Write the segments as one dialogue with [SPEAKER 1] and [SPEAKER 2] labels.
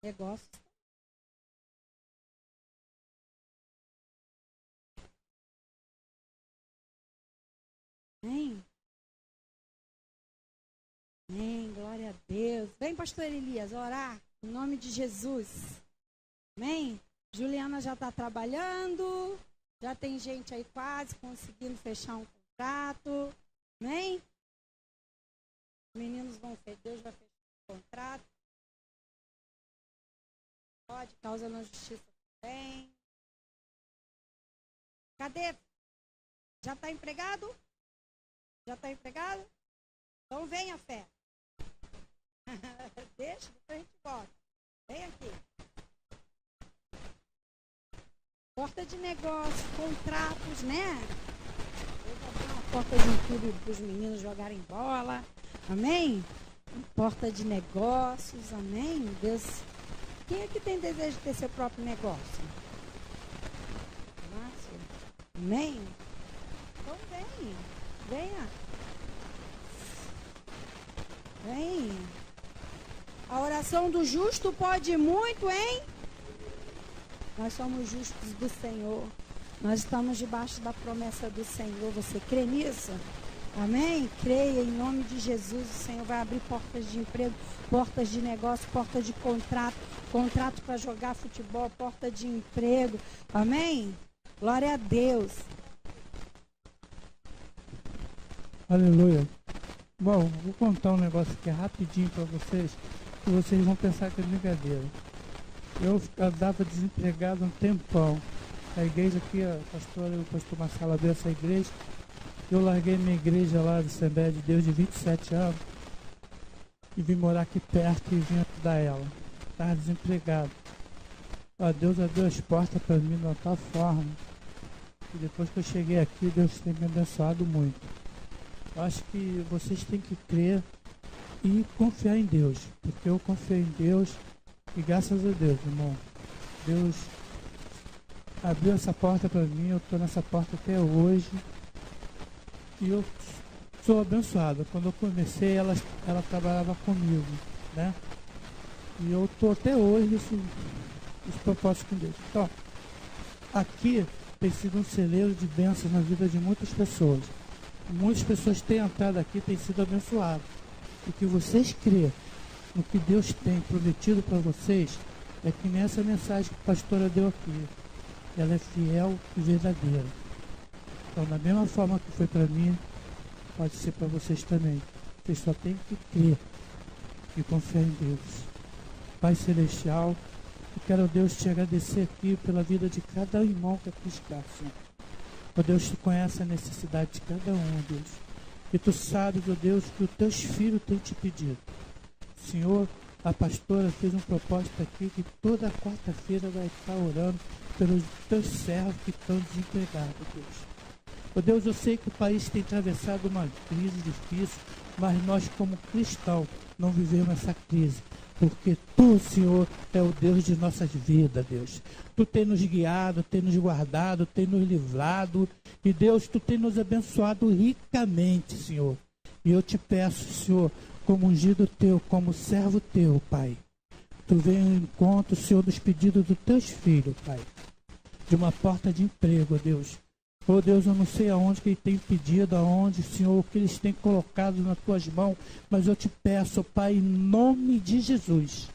[SPEAKER 1] Negócios. Amém? Amém, glória a Deus. Vem, pastor Elias, orar em nome de Jesus. Amém? Juliana já está trabalhando, já tem gente aí quase conseguindo fechar um contrato. Amém? Os meninos vão fechar, Deus vai fechar o contrato. Pode, causa na justiça também. Cadê? Já está empregado? Já está empregado? Então venha, fé. Deixa, depois a gente volta. Vem aqui. Porta de negócio, contratos, né? Deus vai abrir uma porta de tudo para os meninos jogarem bola. Amém? Porta de negócios, amém? Deus. Quem é que tem desejo de ter seu próprio negócio? Márcio? Amém? Então vem. Venha. Vem. A oração do justo pode muito, hein? Nós somos justos do Senhor. Nós estamos debaixo da promessa do Senhor. Você crê nisso? Amém? Creia em nome de Jesus. O Senhor vai abrir portas de emprego, portas de negócio, porta de contrato para jogar futebol, porta de emprego. Amém? Glória a Deus.
[SPEAKER 2] Aleluia. Bom, vou contar um negócio aqui rapidinho para vocês, que vocês vão pensar que é brincadeira. Eu andava desempregado um tempão. A igreja aqui, o pastor Marcelo abriu essa igreja. Eu larguei minha igreja lá de Assembleia de Deus de 27 anos e vim morar aqui perto e vim ajudar ela. Estava desempregado. Deus abriu as portas para mim de uma tal forma. E depois que eu cheguei aqui, Deus tem me abençoado muito. Eu acho que vocês têm que crer e confiar em Deus. Porque eu confiei em Deus e graças a Deus, irmão, Deus abriu essa porta para mim. Eu estou nessa porta até hoje. E eu sou abençoado. Quando eu comecei, ela trabalhava comigo, né? E eu estou até hoje nesse propósito com Deus. Então, aqui tem sido um celeiro de bênçãos na vida de muitas pessoas. Muitas pessoas têm entrado aqui e têm sido abençoadas. E que vocês crêem no que Deus tem prometido para vocês, é que nessa mensagem que a pastora deu aqui, ela é fiel e verdadeira. Então, da mesma forma que foi para mim, pode ser para vocês também. Vocês só têm que crer e confiar em Deus. Pai Celestial, eu quero, Deus, te agradecer aqui pela vida de cada irmão que aqui está, Senhor. Ó Deus, tu conhece a necessidade de cada um, Deus. E tu sabes, ó Deus, que os teus filhos têm te pedido. Senhor, a pastora fez um propósito aqui que toda quarta-feira vai estar orando pelos teus servos que estão desempregados, Deus. Ó Deus, eu sei que o país tem atravessado uma crise difícil, mas nós, como cristãos, não vivemos essa crise. Porque tu, Senhor, é o Deus de nossas vidas, Deus. Tu tem nos guiado, tem nos guardado, tem nos livrado. E, Deus, tu tem nos abençoado ricamente, Senhor. E eu te peço, Senhor, como ungido teu, como servo teu, Pai. Tu vem ao encontro, Senhor, dos pedidos dos teus filhos, Pai. De uma porta de emprego, ó Deus. Oh Deus, eu não sei aonde que ele tem pedido, aonde, Senhor, o que eles têm colocado nas tuas mãos, mas eu te peço, Pai, em nome de Jesus,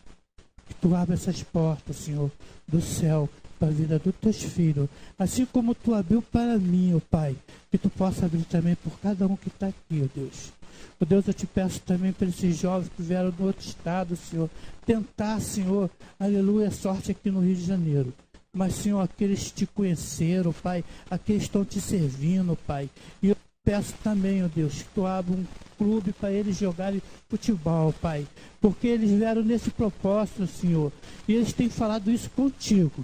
[SPEAKER 2] que tu abra essas portas, Senhor, do céu, para a vida dos teus filhos, assim como tu abriu para mim, ó Pai, que tu possa abrir também por cada um que está aqui, ó Deus. Ó Deus, eu te peço também para esses jovens que vieram do outro estado, Senhor, tentar, Senhor, aleluia, sorte aqui no Rio de Janeiro. Mas, Senhor, aqueles que te conheceram, Pai, aqueles que estão te servindo, Pai. E eu peço também, ó Deus, que tu abra um clube para eles jogarem futebol, Pai. Porque eles vieram nesse propósito, Senhor. E eles têm falado isso contigo.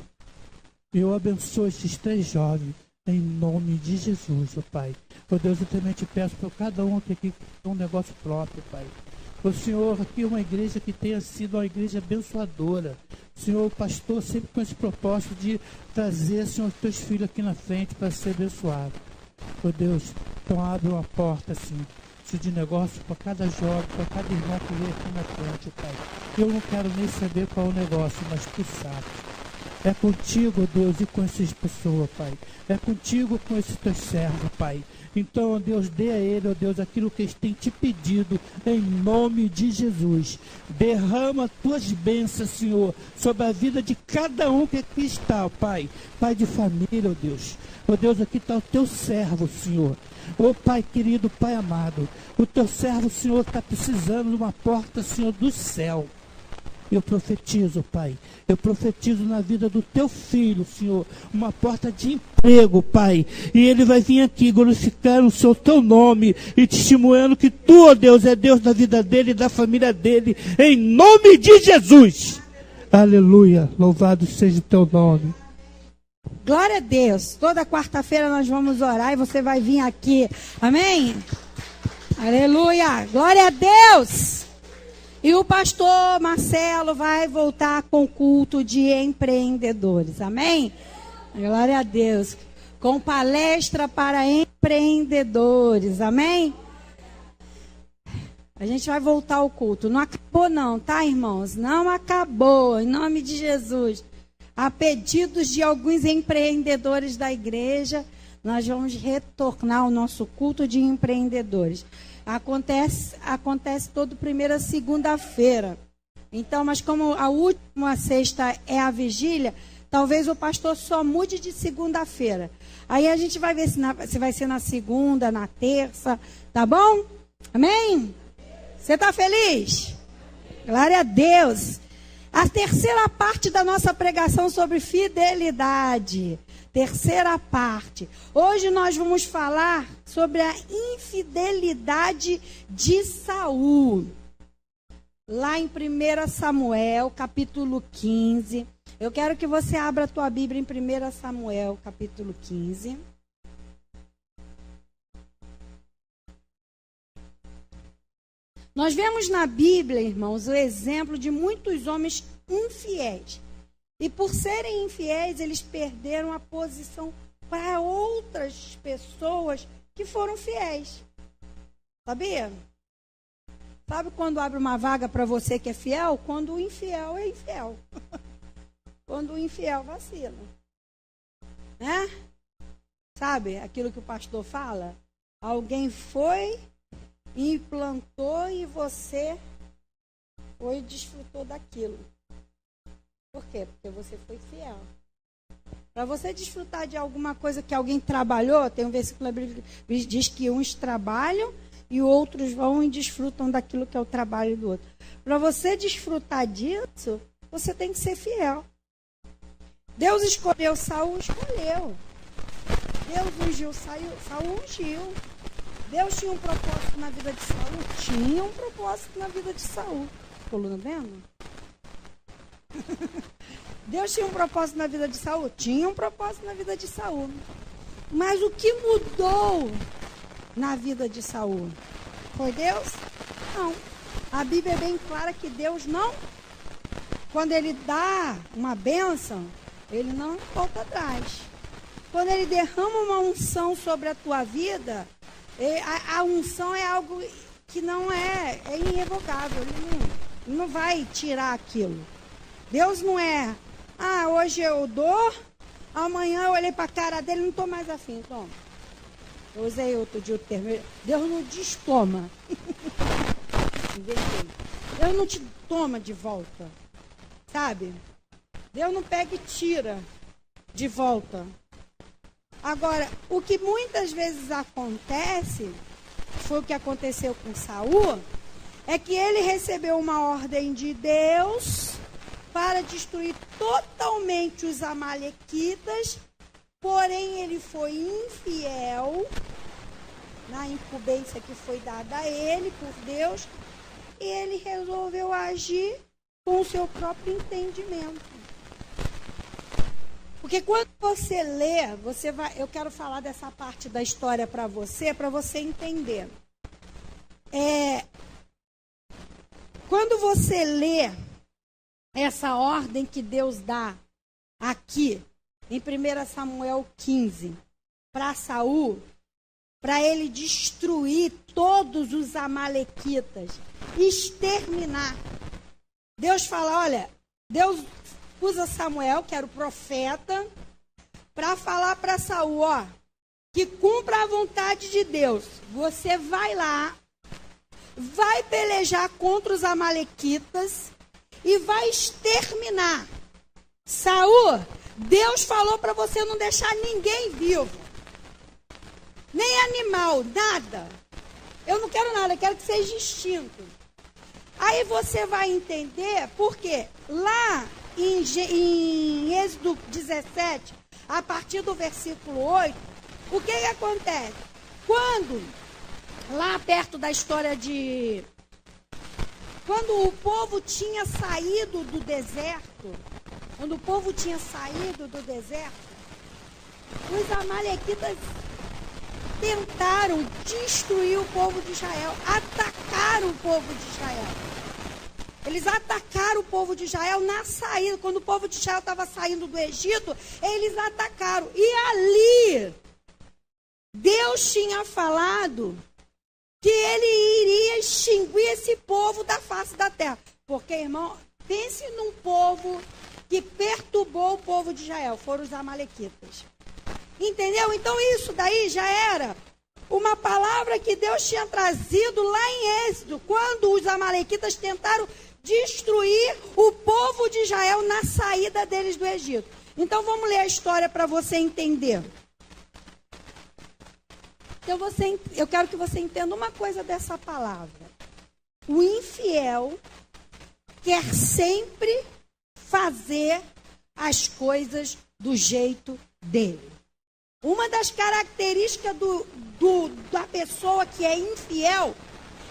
[SPEAKER 2] Eu abençoo esses 3 jovens, em nome de Jesus, ó Pai. Ó Deus, eu também te peço para cada um que aqui tem um negócio próprio, Pai. O Senhor, aqui é uma igreja que tenha sido uma igreja abençoadora. Senhor, pastor, sempre com esse propósito de trazer, Senhor, os teus filhos aqui na frente para ser abençoado. Oh Deus, então abre uma porta, assim, fluxo de negócio para cada jovem, para cada irmão que vem aqui na frente, Pai. Eu não quero nem saber qual é o negócio, mas Tu sabes. É contigo, Deus, e com essas pessoas, Pai. É contigo com esses teus servos, Pai. Então, ó Deus, dê a ele, ó Deus, aquilo que eles têm te pedido, em nome de Jesus. Derrama tuas bênçãos, Senhor, sobre a vida de cada um que aqui está, ó Pai. Pai de família, ó Deus. Ó Deus, aqui está o teu servo, Senhor. Ó Pai querido, Pai amado. O teu servo, Senhor, está precisando de uma porta, Senhor, do céu. Eu profetizo, Pai. Eu profetizo na vida do teu filho, Senhor, uma porta de emprego, Pai. E ele vai vir aqui glorificar o seu teu nome e testemunhando que Tu, ó Deus, é Deus da vida dele e da família dele, em nome de Jesus. Aleluia. Louvado seja o teu nome.
[SPEAKER 1] Glória a Deus. Toda quarta-feira nós vamos orar e você vai vir aqui. Amém? Aleluia. Glória a Deus. E o pastor Marcelo vai voltar com o culto de empreendedores. Amém? Glória a Deus. Com palestra para empreendedores. Amém? A gente vai voltar ao culto. Não acabou não, tá, irmãos? Não acabou. Em nome de Jesus. A pedidos de alguns empreendedores da igreja, nós vamos retornar ao nosso culto de empreendedores. Acontece toda primeira segunda-feira. Então, mas como a última sexta é a vigília, talvez o pastor só mude de segunda-feira. Aí a gente vai ver se vai ser na segunda, na terça, tá bom? Amém? Você está feliz? Glória a Deus. A terceira parte da nossa pregação sobre fidelidade. Terceira parte. Hoje nós vamos falar sobre a infidelidade de Saul. Lá em 1 Samuel, capítulo 15. Eu quero que você abra a tua Bíblia em 1 Samuel, capítulo 15. Nós vemos na Bíblia, irmãos, o exemplo de muitos homens infiéis. E por serem infiéis, eles perderam a posição para outras pessoas que foram fiéis. Sabia? Sabe quando abre uma vaga para você que é fiel? Quando o infiel é infiel. Quando o infiel vacila. Né? Sabe aquilo que o pastor fala? Alguém foi, implantou e você foi e desfrutou daquilo. Por quê? Porque você foi fiel. Para você desfrutar de alguma coisa que alguém trabalhou, tem um versículo que diz que uns trabalham e outros vão e desfrutam daquilo que é o trabalho do outro. Para você desfrutar disso, você tem que ser fiel. Deus escolheu Saul, escolheu. Deus ungiu Saul, ungiu. Deus tinha um propósito na vida de Saul? Tinha um propósito na vida de Saul. Coluna vendo? Deus tinha um propósito na vida de Saul? Tinha um propósito na vida de Saul. Mas o que mudou na vida de Saul? Foi Deus? Não. A Bíblia é bem clara que Deus não, quando Ele dá uma bênção, Ele não volta atrás. Quando Ele derrama uma unção sobre a tua vida, a unção é algo que não é irrevogável. Ele não vai tirar aquilo. Deus não é, hoje eu dou, amanhã eu olhei para a cara dele e não estou mais afim. Toma. Eu usei outro dia o termo. Deus não destoma. Deus não te toma de volta. Sabe? Deus não pega e tira de volta. Agora, o que muitas vezes acontece, foi o que aconteceu com Saul, é que ele recebeu uma ordem de Deus para destruir totalmente os amalequitas, porém ele foi infiel na incumbência que foi dada a ele por Deus, e ele resolveu agir com o seu próprio entendimento. Porque quando você lê, eu quero falar dessa parte da história para você entender. Quando você lê essa ordem que Deus dá aqui, em 1 Samuel 15, para Saul, para ele destruir todos os amalequitas, exterminar. Deus fala, olha, Deus usa Samuel, que era o profeta, para falar para Saul, ó, que cumpra a vontade de Deus. Você vai lá, vai pelejar contra os amalequitas e vai exterminar. Saul, Deus falou para você não deixar ninguém vivo, nem animal, nada. Eu não quero nada, eu quero que seja extinto. Aí você vai entender porque lá em Êxodo 17, a partir do versículo 8, o que acontece? Quando, lá perto da história de... Quando o povo tinha saído do deserto, os amalequitas tentaram destruir o povo de Israel, atacaram o povo de Israel. Eles atacaram o povo de Israel na saída. Quando o povo de Israel estava saindo do Egito, eles atacaram. E ali, Deus tinha falado que ele iria extinguir esse povo da face da terra. Porque, irmão, pense num povo que perturbou o povo de Israel. Foram os amalequitas. Entendeu? Então isso daí já era uma palavra que Deus tinha trazido lá em Êxodo, quando os amalequitas tentaram destruir o povo de Israel na saída deles do Egito. Então vamos ler a história para você entender. Então eu quero que você entenda uma coisa dessa palavra. O infiel quer sempre fazer as coisas do jeito dele. Uma das características da pessoa que é infiel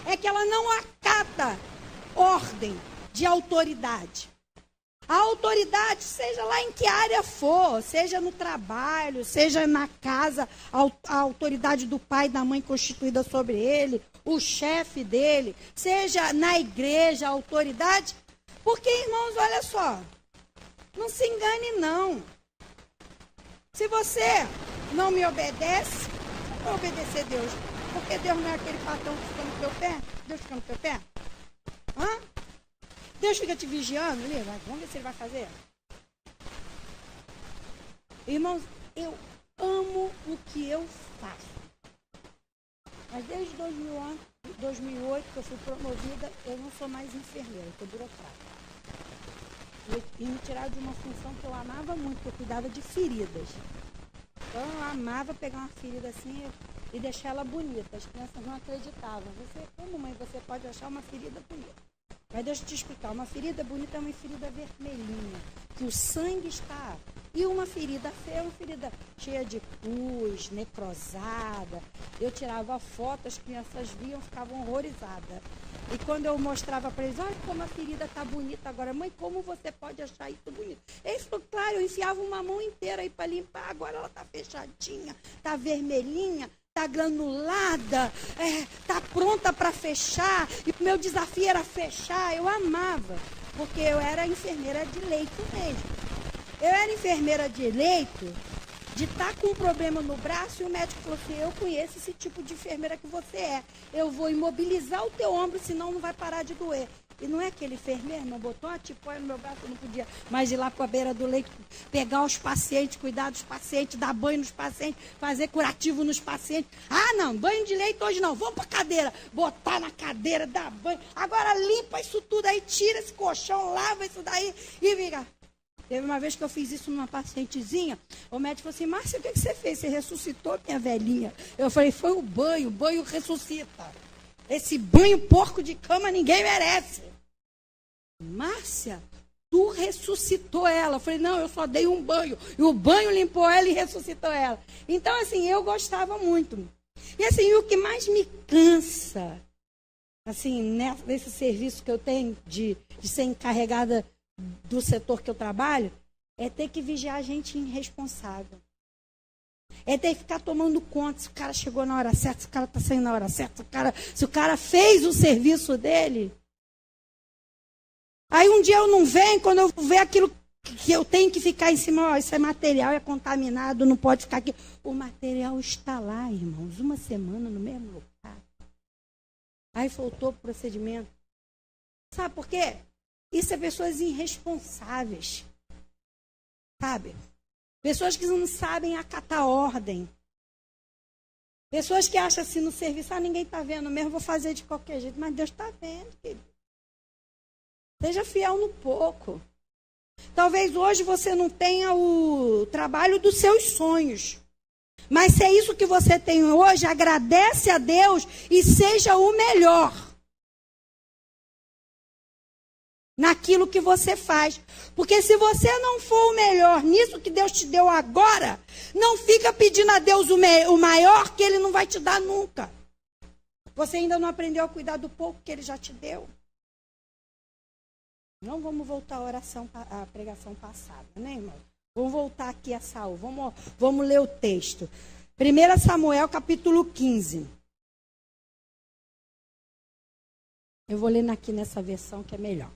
[SPEAKER 1] é que ela não acata ordem de autoridade. A autoridade, seja lá em que área for, seja no trabalho, seja na casa, a autoridade do pai e da mãe constituída sobre ele, o chefe dele, seja na igreja, a autoridade. Porque, irmãos, olha só, não se engane não. Se você não me obedece, eu vou obedecer a Deus. Porque Deus não é aquele patrão que fica no teu pé? Deus fica no teu pé? Hã? Deus fica te vigiando ali? Vamos ver se ele vai fazer. Irmãos, eu amo o que eu faço. Mas desde 2008 que eu fui promovida, eu não sou mais enfermeira, eu sou burocrata. E me tiraram de uma função que eu amava muito, que eu cuidava de feridas. Então eu amava pegar uma ferida assim e deixar ela bonita. As crianças não acreditavam. Você, como mãe, você pode achar uma ferida bonita. Mas deixa eu te explicar, uma ferida bonita é uma ferida vermelhinha, que o sangue está. E uma ferida feia é uma ferida cheia de pus, necrosada. Eu tirava foto, as crianças viam, ficavam horrorizadas. E quando eu mostrava para eles, olha como a ferida está bonita agora. Mãe, como você pode achar isso bonito? Eles falaram, claro, eu enfiava uma mão inteira aí para limpar, agora ela está fechadinha, está vermelhinha. Está granulada, está pronta para fechar. E o meu desafio era fechar. Eu amava, porque eu era enfermeira de leito mesmo. Eu era enfermeira de leito, de estar com um problema no braço, e o médico falou assim, eu conheço esse tipo de enfermeira que você é. Eu vou imobilizar o teu ombro, senão não vai parar de doer. E não é aquele enfermeiro, não botou uma tipóia no meu braço, eu não podia mais ir lá para a beira do leito, pegar os pacientes, cuidar dos pacientes, dar banho nos pacientes, fazer curativo nos pacientes. Ah, não, banho de leito hoje não, vamos para a cadeira. Botar na cadeira, dar banho. Agora limpa isso tudo aí, tira esse colchão, lava isso daí e fica. Teve uma vez que eu fiz isso numa pacientezinha, o médico falou assim, Márcia, o que você fez? Você ressuscitou minha velhinha? Eu falei, foi o banho ressuscita. Esse banho porco de cama ninguém merece. Márcia, tu ressuscitou ela. Eu falei, não, eu só dei um banho. E o banho limpou ela e ressuscitou ela. Então, assim, eu gostava muito. E, assim, o que mais me cansa, assim, nesse serviço que eu tenho de ser encarregada do setor que eu trabalho, é ter que vigiar gente irresponsável. É ter que ficar tomando conta se o cara chegou na hora certa, se o cara está saindo na hora certa, se o cara fez o serviço dele. Aí um dia eu não venho, quando eu ver aquilo que eu tenho que ficar em cima, ó, isso é material, é contaminado, não pode ficar aqui. O material está lá, irmãos, uma semana no mesmo lugar. Aí faltou o procedimento. Sabe por quê? Isso é pessoas irresponsáveis. Sabe? Pessoas que não sabem acatar ordem. Pessoas que acham assim no serviço, ninguém está vendo mesmo, vou fazer de qualquer jeito. Mas Deus está vendo, querido. Seja fiel no pouco. Talvez hoje você não tenha o trabalho dos seus sonhos. Mas se é isso que você tem hoje, agradece a Deus e seja o melhor naquilo que você faz. Porque se você não for o melhor nisso que Deus te deu agora, não fica pedindo a Deus o maior que Ele não vai te dar nunca. Você ainda não aprendeu a cuidar do pouco que Ele já te deu. Não vamos voltar à oração, à pregação passada, né, irmão? Vamos voltar aqui a Saul. Vamos ler o texto. 1 Samuel, capítulo 15. Eu vou ler aqui nessa versão que é melhor.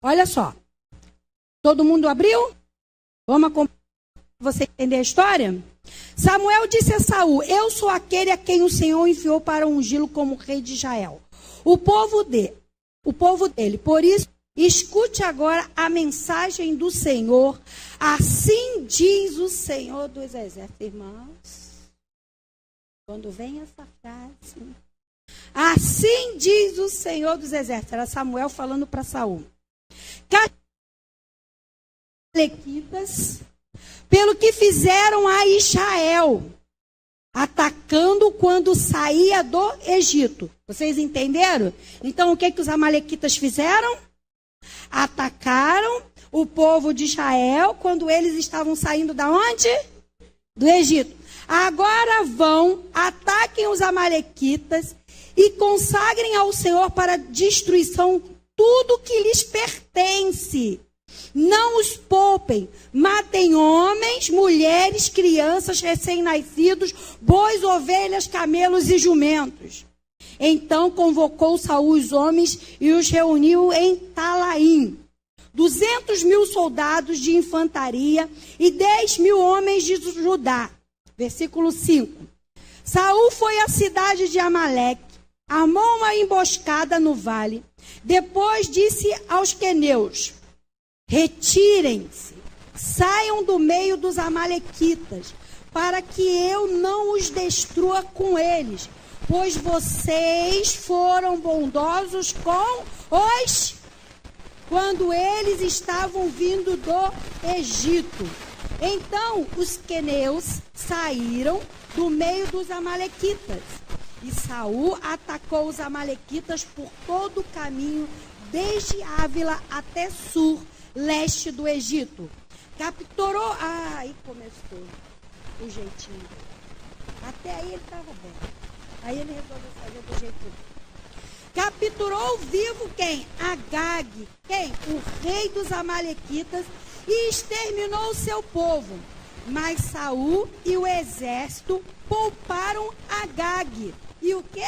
[SPEAKER 1] Olha só. Todo mundo abriu? Vamos acompanhar você entender a história? Samuel disse a Saul: eu sou aquele a quem o Senhor enviou para ungí-lo como rei de Israel. O povo dele. Por isso, escute agora a mensagem do Senhor. Assim diz o Senhor dos Exércitos. Irmãos, quando vem essa frase, assim diz o Senhor dos Exércitos. Era Samuel falando para Saul. Amalequitas, pelo que fizeram a Israel, atacando quando saía do Egito. Vocês entenderam? Então, o que os amalequitas fizeram? Atacaram o povo de Israel quando eles estavam saindo da onde? Do Egito. Agora vão, ataquem os amalequitas e consagrem ao Senhor para destruição tudo que lhes pertence. Não os poupem, matem homens, mulheres, crianças, recém-nascidos, bois, ovelhas, camelos e jumentos. Então convocou Saul os homens e os reuniu em Talaim. 200.000 soldados de infantaria e 10.000 homens de Judá. Versículo 5. Saul foi à cidade de Amaleque, armou uma emboscada no vale. Depois disse aos queneus: retirem-se, saiam do meio dos amalequitas, para que eu não os destrua com eles, pois vocês foram bondosos com os... quando eles estavam vindo do Egito. Então os queneus saíram do meio dos amalequitas, e Saul atacou os amalequitas por todo o caminho, desde Ávila até Sur, leste do Egito. Capturou... aí começou o jeitinho. Até aí ele estava bem. Aí ele resolveu fazer do jeito dele. Capturou vivo quem? Agag. Quem? O rei dos amalequitas, e exterminou o seu povo. Mas Saul e o exército pouparam Agag. E o quê?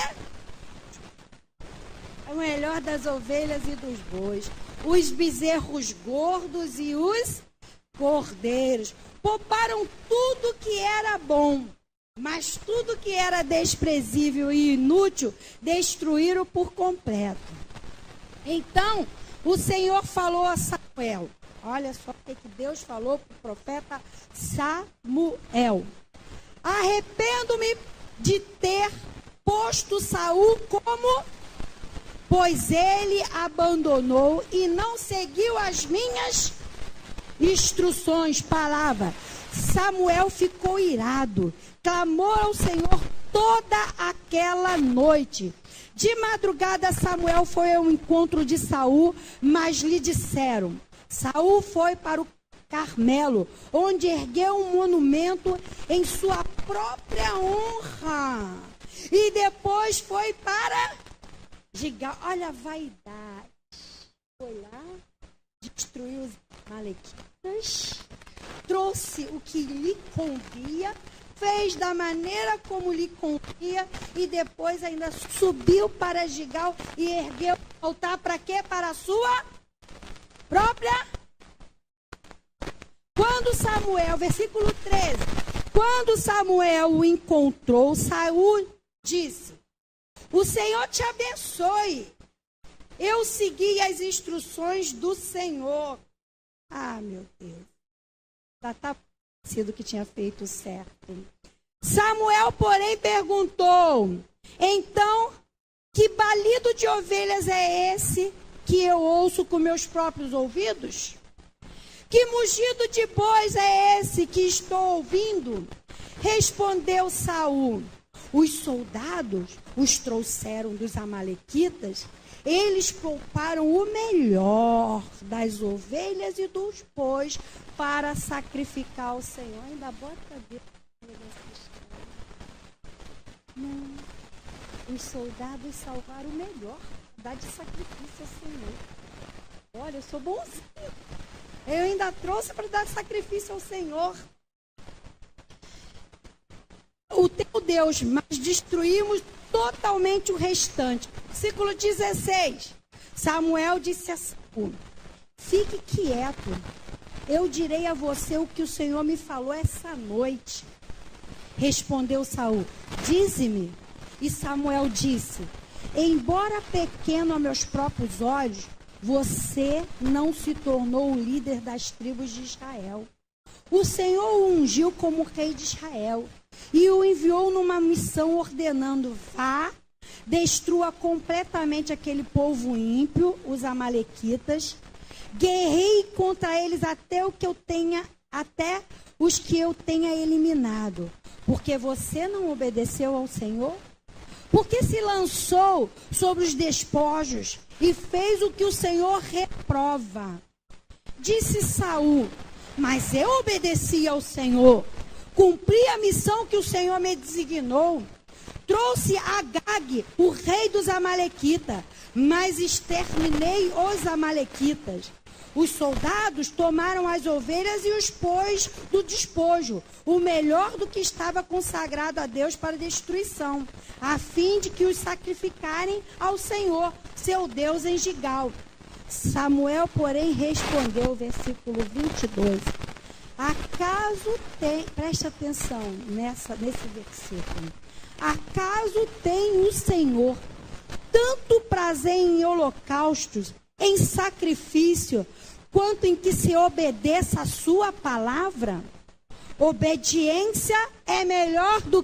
[SPEAKER 1] O melhor das ovelhas e dos bois, os bezerros gordos e os cordeiros. Pouparam tudo que era bom, mas tudo que era desprezível e inútil destruíram por completo. Então o Senhor falou a Samuel. Olha só o que Deus falou para o profeta Samuel. Arrependo-me de ter posto Saul como... pois ele abandonou e não seguiu as minhas instruções. Palavra. Samuel ficou irado, clamou ao Senhor toda aquela noite. De madrugada Samuel foi ao encontro de Saul, mas lhe disseram: Saul foi para o Carmelo, onde ergueu um monumento em sua própria honra, e depois foi para Gigal. Olha a vaidade. Foi lá, destruiu os amalequitas, trouxe o que lhe convia, fez da maneira como lhe convia, e depois ainda subiu para Gigal e ergueu o altar para quê? Para a sua própria. quando Samuel, versículo 13, quando Samuel o encontrou, Saul disse: o Senhor te abençoe. Eu segui as instruções do Senhor. Ah, meu Deus. Está sido que tinha feito certo. Samuel, porém, perguntou: então, que balido de ovelhas é esse que eu ouço com meus próprios ouvidos? Que mugido de bois é esse que estou ouvindo? Respondeu Saul: os soldados os trouxeram dos amalequitas. Eles pouparam o melhor das ovelhas e dos bois para sacrificar ao Senhor. Ainda bota Deus. Não. Os soldados salvaram o melhor, dá de sacrifício ao Senhor. Olha, eu sou bonzinho. Eu ainda trouxe para dar sacrifício ao Senhor. O teu Deus, mas destruímos totalmente o restante. Versículo 16. Samuel disse a Saul: fique quieto. Eu direi a você o que o Senhor me falou essa noite. Respondeu Saul: dize-me. E Samuel disse: embora pequeno a meus próprios olhos, você não se tornou o líder das tribos de Israel. O Senhor o ungiu como rei de Israel e o enviou numa missão ordenando: vá, destrua completamente aquele povo ímpio, os amalequitas, guerreie contra eles até os que eu tenha eliminado. Porque você não obedeceu ao Senhor? Porque se lançou sobre os despojos e fez o que o Senhor reprova. Disse Saul: mas eu obedeci ao Senhor, cumpri a missão que o Senhor me designou. Trouxe Agag, o rei dos amalequitas, mas exterminei os amalequitas. Os soldados tomaram as ovelhas e os bois do despojo, o melhor do que estava consagrado a Deus para destruição, a fim de que os sacrificarem ao Senhor, seu Deus, em Gigal. Samuel, porém, respondeu, versículo 22, acaso tem, preste atenção nesse versículo, acaso tem o Senhor tanto prazer em holocaustos, em sacrifício, quanto em que se obedeça a sua palavra? Obediência é melhor do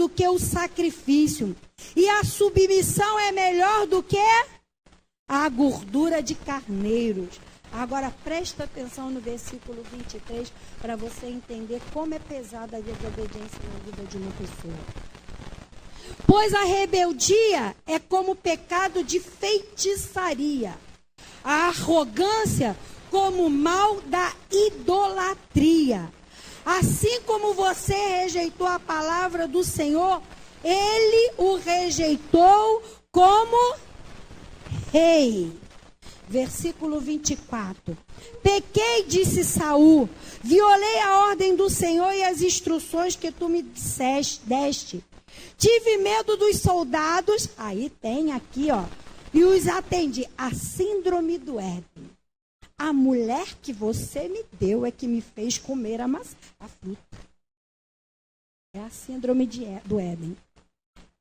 [SPEAKER 1] que o sacrifício. E a submissão é melhor do que a gordura de carneiros. Agora presta atenção no versículo 23 para você entender como é pesada a desobediência na vida de uma pessoa. Pois a rebeldia é como pecado de feitiçaria, a arrogância como o mal da idolatria. Assim como você rejeitou a palavra do Senhor, ele o rejeitou como rei. Versículo 24. Pequei, disse Saul, violei a ordem do Senhor e as instruções que tu me deste. Tive medo dos soldados, aí tem aqui, ó, e os atendi. A síndrome do Éden. A mulher que você me deu é que me fez comer a fruta. É a síndrome do Éden.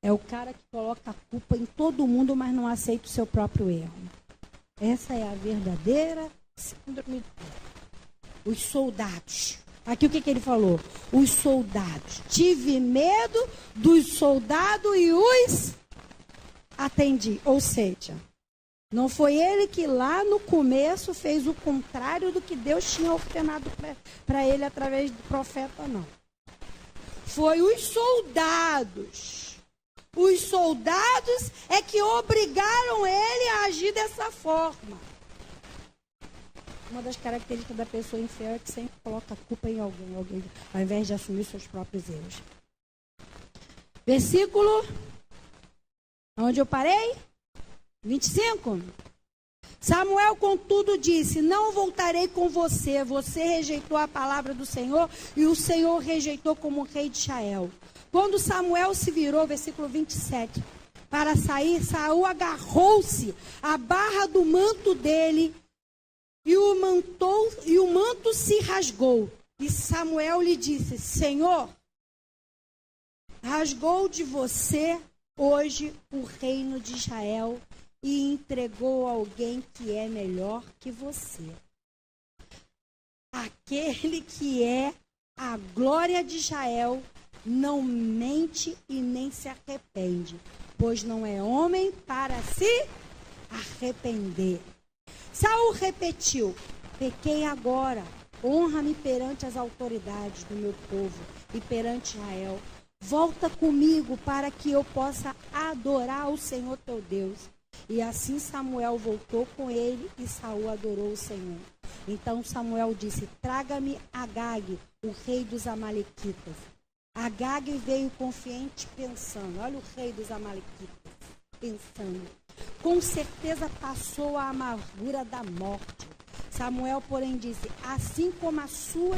[SPEAKER 1] É o cara que coloca a culpa em todo mundo, mas não aceita o seu próprio erro. Essa é a verdadeira síndrome do Éden. Os soldados. Aqui o que ele falou? Os soldados. Tive medo dos soldados e os atendi. Ou seja, não foi ele que lá no começo fez o contrário do que Deus tinha ordenado para ele através do profeta, não. Foi os soldados. Os soldados é que obrigaram ele a agir dessa forma. Uma das características da pessoa infiel é que sempre coloca a culpa em alguém, ao invés de assumir seus próprios erros. Versículo, onde eu parei? 25. Samuel, contudo, disse: não voltarei com você. Você rejeitou a palavra do Senhor e o Senhor rejeitou como rei de Israel. Quando Samuel se virou, versículo 27, para sair, Saul agarrou-se à barra do manto dele e o manto se rasgou. E Samuel lhe disse: Senhor, rasgou de você hoje o reino de Israel e entregou a alguém que é melhor que você. Aquele que é a glória de Israel não mente e nem se arrepende, pois não é homem para se arrepender. Saul repetiu: pequei agora, honra-me perante as autoridades do meu povo e perante Israel. Volta comigo para que eu possa adorar o Senhor teu Deus. E assim Samuel voltou com ele e Saul adorou o Senhor. Então Samuel disse: traga-me Agag, o rei dos amalequitas. Agag veio confiante pensando, olha o rei dos amalequitas, pensando, com certeza passou a amargura da morte. Samuel, porém, disse: assim como a sua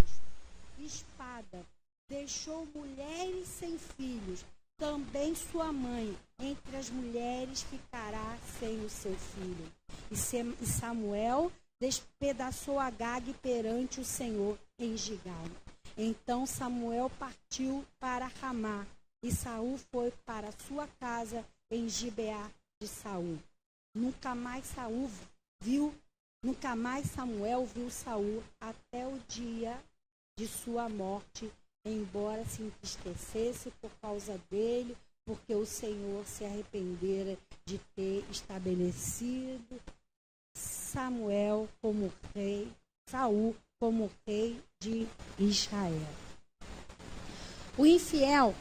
[SPEAKER 1] espada deixou mulheres sem filhos, também sua mãe entre as mulheres ficará sem o seu filho. E Samuel despedaçou Agag perante o Senhor em Gigal. Então Samuel partiu para Ramá, e Saul foi para sua casa em Gibeá de Saul. Nunca mais Samuel viu Saul até o dia de sua morte, embora se entristecesse por causa dele, porque o Senhor se arrependera de ter estabelecido Saul como rei de Israel. O infiel,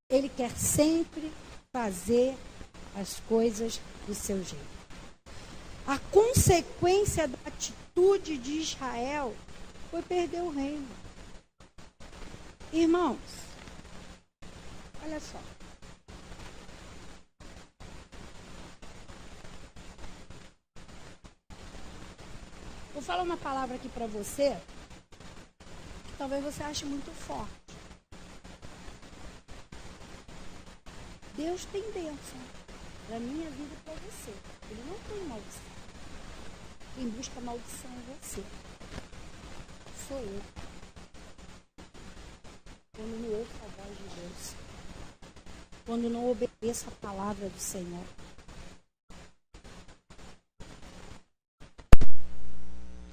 [SPEAKER 1] ele quer sempre fazer as coisas do seu jeito. A consequência da atitude de Israel foi perder o reino. Irmãos, olha só. Vou falar uma palavra aqui para você, que talvez você ache muito forte. Deus tem bênção para a minha vida e para você. Ele não tem maldição. Quem busca maldição é você. Sou eu. Quando não ouço a voz de Deus. Quando não obedeço a palavra do Senhor.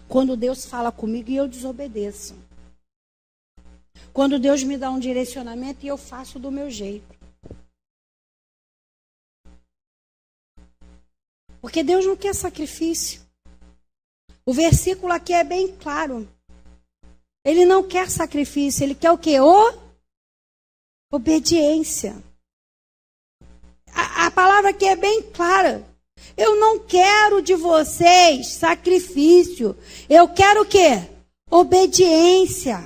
[SPEAKER 1] Quando Deus fala comigo e eu desobedeço. Quando Deus me dá um direcionamento e eu faço do meu jeito. Porque Deus não quer sacrifício. O versículo aqui é bem claro. Ele não quer sacrifício, ele quer o quê? Obediência. A palavra aqui é bem clara. Eu não quero de vocês sacrifício. Eu quero o quê? Obediência.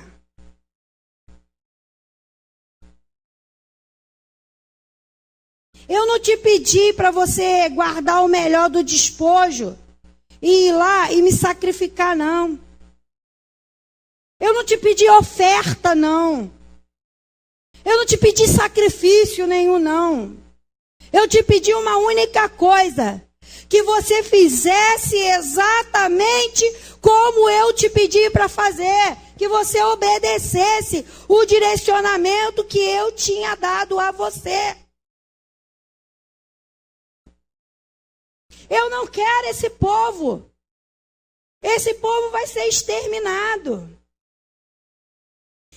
[SPEAKER 1] Eu não te pedi para você guardar o melhor do despojo e ir lá e me sacrificar, não. Eu não te pedi oferta, não. Eu não te pedi sacrifício nenhum, não. Eu te pedi uma única coisa. Que você fizesse exatamente como eu te pedi para fazer. Que você obedecesse o direcionamento que eu tinha dado a você. Eu não quero esse povo. Esse povo vai ser exterminado.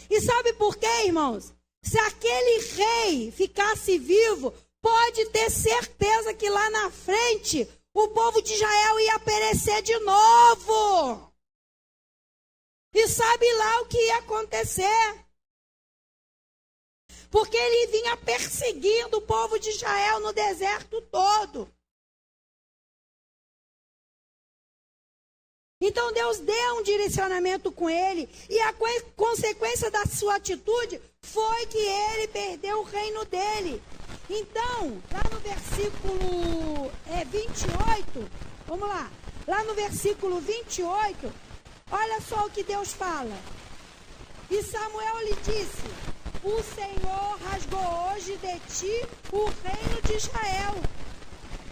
[SPEAKER 1] E sabe por quê, irmãos? Se aquele rei ficasse vivo, pode ter certeza que lá na frente o povo de Israel ia perecer de novo. E sabe lá o que ia acontecer? Porque ele vinha perseguindo o povo de Israel no deserto todo. Então Deus deu um direcionamento com ele, e a consequência da sua atitude foi que ele perdeu o reino dele. Então, lá no versículo 28, vamos lá, lá no versículo 28, olha só o que Deus fala. E Samuel lhe disse: o Senhor rasgou hoje de ti o reino de Israel,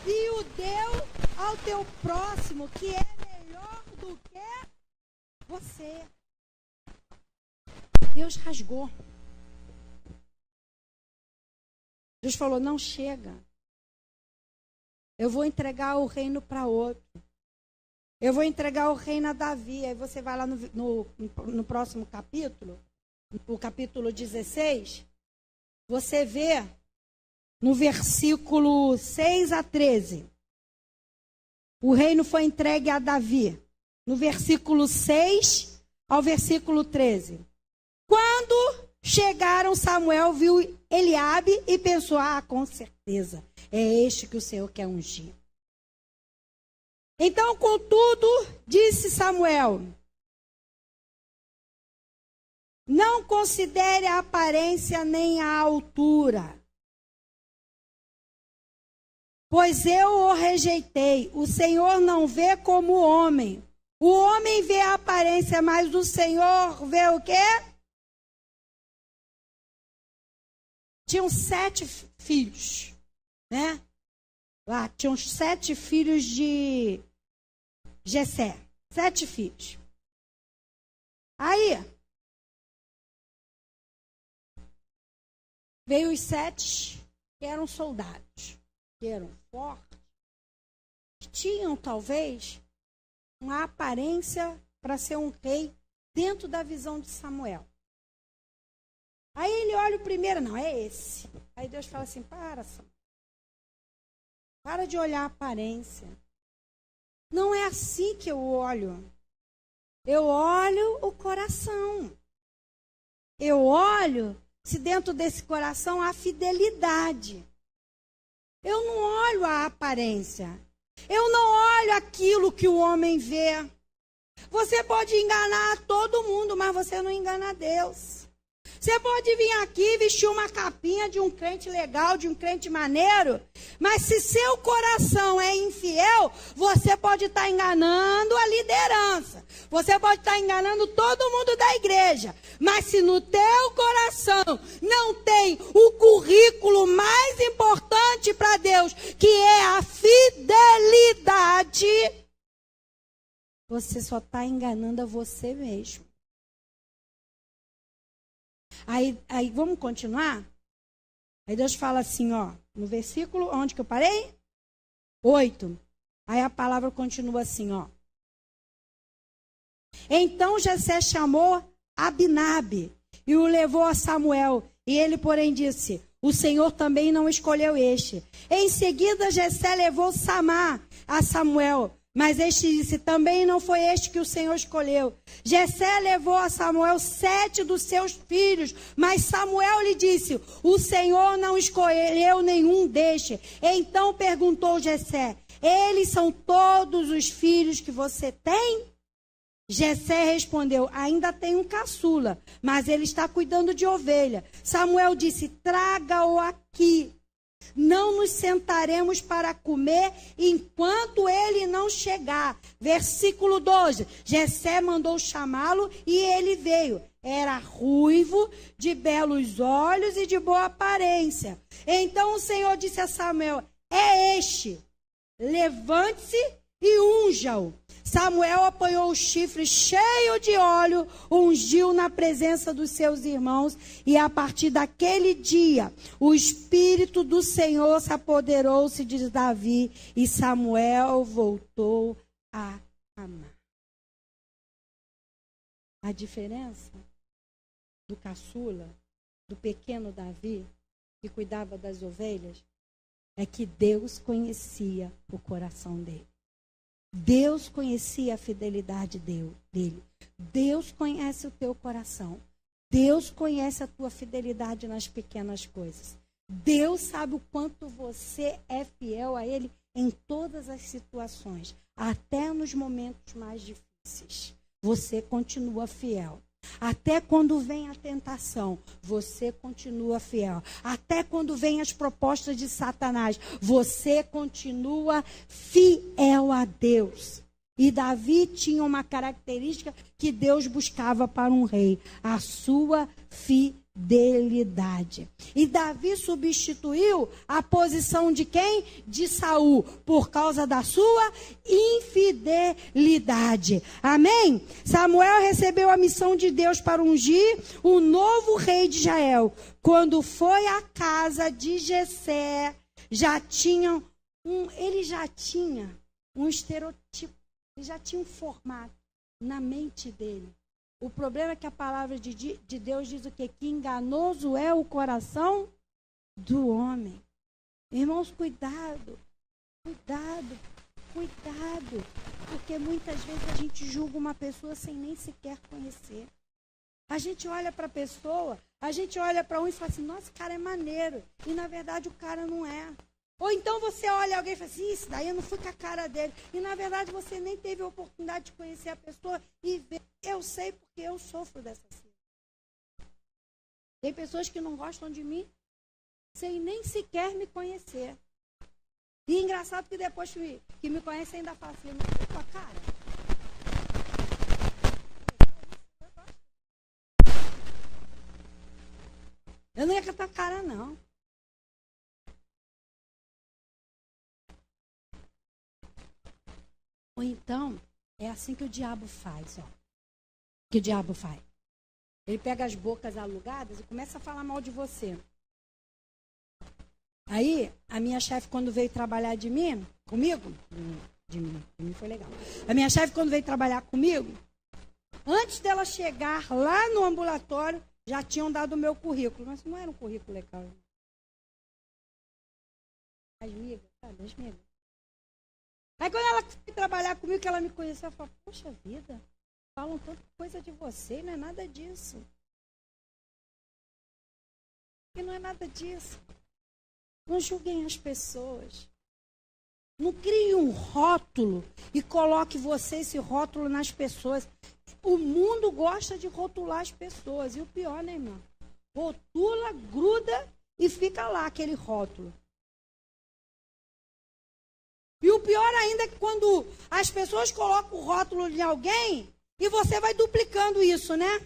[SPEAKER 1] e o deu ao teu próximo, que é melhor melhor do que você. Deus rasgou. Deus falou, não chega. Eu vou entregar o reino para outro. Eu vou entregar o reino a Davi. Aí você vai lá no próximo capítulo, o capítulo 16, você vê no versículo 6 a 13. O reino foi entregue a Davi. No versículo 6 ao versículo 13. Quando chegaram, Samuel viu Eliabe e pensou, com certeza, é este que o Senhor quer ungir. Então, contudo, disse Samuel, não considere a aparência nem a altura, pois eu o rejeitei. O Senhor não vê como o homem. O homem vê a aparência, mas o Senhor vê o quê? Tinham 7 filhos, né? Lá tinham 7 filhos de Jessé. 7 filhos. Aí, veio os 7 que eram soldados, que eram fortes, que tinham talvez uma aparência para ser um rei dentro da visão de Samuel. Aí ele olha o primeiro, não, é esse. Aí Deus fala assim, para de olhar a aparência. Não é assim que eu olho. Eu olho o coração. Eu olho se dentro desse coração há fidelidade. Eu não olho a aparência. Eu não olho aquilo que o homem vê. Você pode enganar todo mundo, mas você não engana Deus. Você pode vir aqui vestir uma capinha de um crente legal, de um crente maneiro, mas se seu coração é infiel, você pode estar enganando a liderança. Você pode estar enganando todo mundo da igreja. Mas se no teu coração não tem o currículo mais importante para Deus, que é a fidelidade, você só está enganando a você mesmo. Aí vamos continuar? Aí Deus fala assim, no versículo, onde que eu parei? 8. Aí a palavra continua assim, Então Jessé chamou Abinabe e o levou a Samuel. E ele, porém, disse, o Senhor também não escolheu este. Em seguida, Jessé levou Samá a Samuel. Mas este disse, também não foi este que o Senhor escolheu. Jessé levou a Samuel 7 dos seus filhos, mas Samuel lhe disse, o Senhor não escolheu nenhum deste. Então perguntou Jessé, eles são todos os filhos que você tem? Jessé respondeu, ainda tem um caçula, mas ele está cuidando de ovelha. Samuel disse, traga-o aqui. Não nos sentaremos para comer enquanto ele não chegar. Versículo 12. Jessé mandou chamá-lo e ele veio. Era ruivo, de belos olhos e de boa aparência. Então o Senhor disse a Samuel, é este, levante-se e unja-o. Samuel apanhou o chifre cheio de óleo, ungiu na presença dos seus irmãos, e a partir daquele dia, o Espírito do Senhor se apoderou-se de Davi, e Samuel voltou a amar. A diferença do caçula, do pequeno Davi, que cuidava das ovelhas, é que Deus conhecia o coração dele. Deus conhecia a fidelidade dele. Deus conhece o teu coração. Deus conhece a tua fidelidade nas pequenas coisas. Deus sabe o quanto você é fiel a Ele em todas as situações. Até nos momentos mais difíceis. Você continua fiel. Até quando vem a tentação, você continua fiel. Até quando vem as propostas de Satanás, você continua fiel a Deus. E Davi tinha uma característica que Deus buscava para um rei: a sua fidelidade. E Davi substituiu a posição de quem? De Saul, por causa da sua infidelidade. fidelidade. Amém? Samuel recebeu a missão de Deus para ungir o novo rei de Israel. Quando foi à casa de Jessé, ele já tinha um estereotipo, ele já tinha um formato na mente dele. O problema é que a palavra de Deus diz o quê? Que enganoso é o coração do homem. Irmãos, cuidado, porque muitas vezes a gente julga uma pessoa sem nem sequer conhecer. A gente olha para a pessoa, a gente olha para um e fala assim, nossa, esse cara é maneiro, e na verdade o cara não é. Ou então você olha alguém e fala assim, isso daí eu não fui com a cara dele. E na verdade você nem teve a oportunidade de conhecer a pessoa e ver. Eu sei porque eu sofro dessa situação. Tem pessoas que não gostam de mim sem nem sequer me conhecer. E engraçado que depois que me conhece ainda fala assim, eu não fui com a cara. Eu não ia com a tua cara, não. Ou então, é assim que o diabo faz, ó. Que o diabo faz. Ele pega as bocas alugadas e começa a falar mal de você. Aí, a minha chefe, quando veio trabalhar comigo, de mim foi legal. A minha chefe, quando veio trabalhar comigo, antes dela chegar lá no ambulatório, já tinham dado o meu currículo. Mas não era um currículo legal. As migas, sabe? As migas. Aí quando ela foi trabalhar comigo, que ela me conheceu, ela falou, poxa vida, falam tanta coisa de você, não é nada disso. E não é nada disso. Não julguem as pessoas. Não crie um rótulo e coloque você esse rótulo nas pessoas. O mundo gosta de rotular as pessoas. E o pior, né, irmão? Rotula, gruda e fica lá aquele rótulo. E o pior ainda é que quando as pessoas colocam o rótulo de alguém e você vai duplicando isso, né?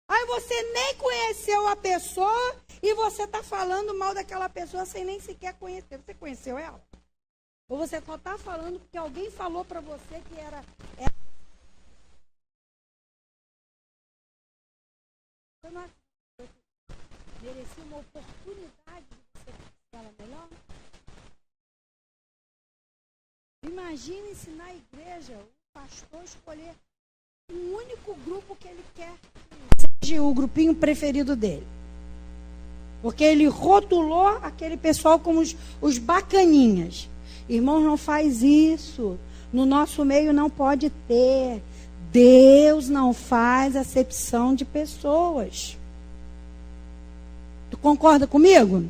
[SPEAKER 1] Aí você nem conheceu a pessoa e você está falando mal daquela pessoa sem nem sequer conhecer. Você conheceu ela? Ou você só está falando porque alguém falou para você que era... Você não merecia uma oportunidade de você conhecer ela melhor? Imagine se na igreja o pastor escolher um único grupo que ele quer que seja o grupinho preferido dele. Porque ele rotulou aquele pessoal como os bacaninhas. Irmãos, não faz isso. No nosso meio não pode ter. Deus não faz acepção de pessoas. Tu concorda comigo?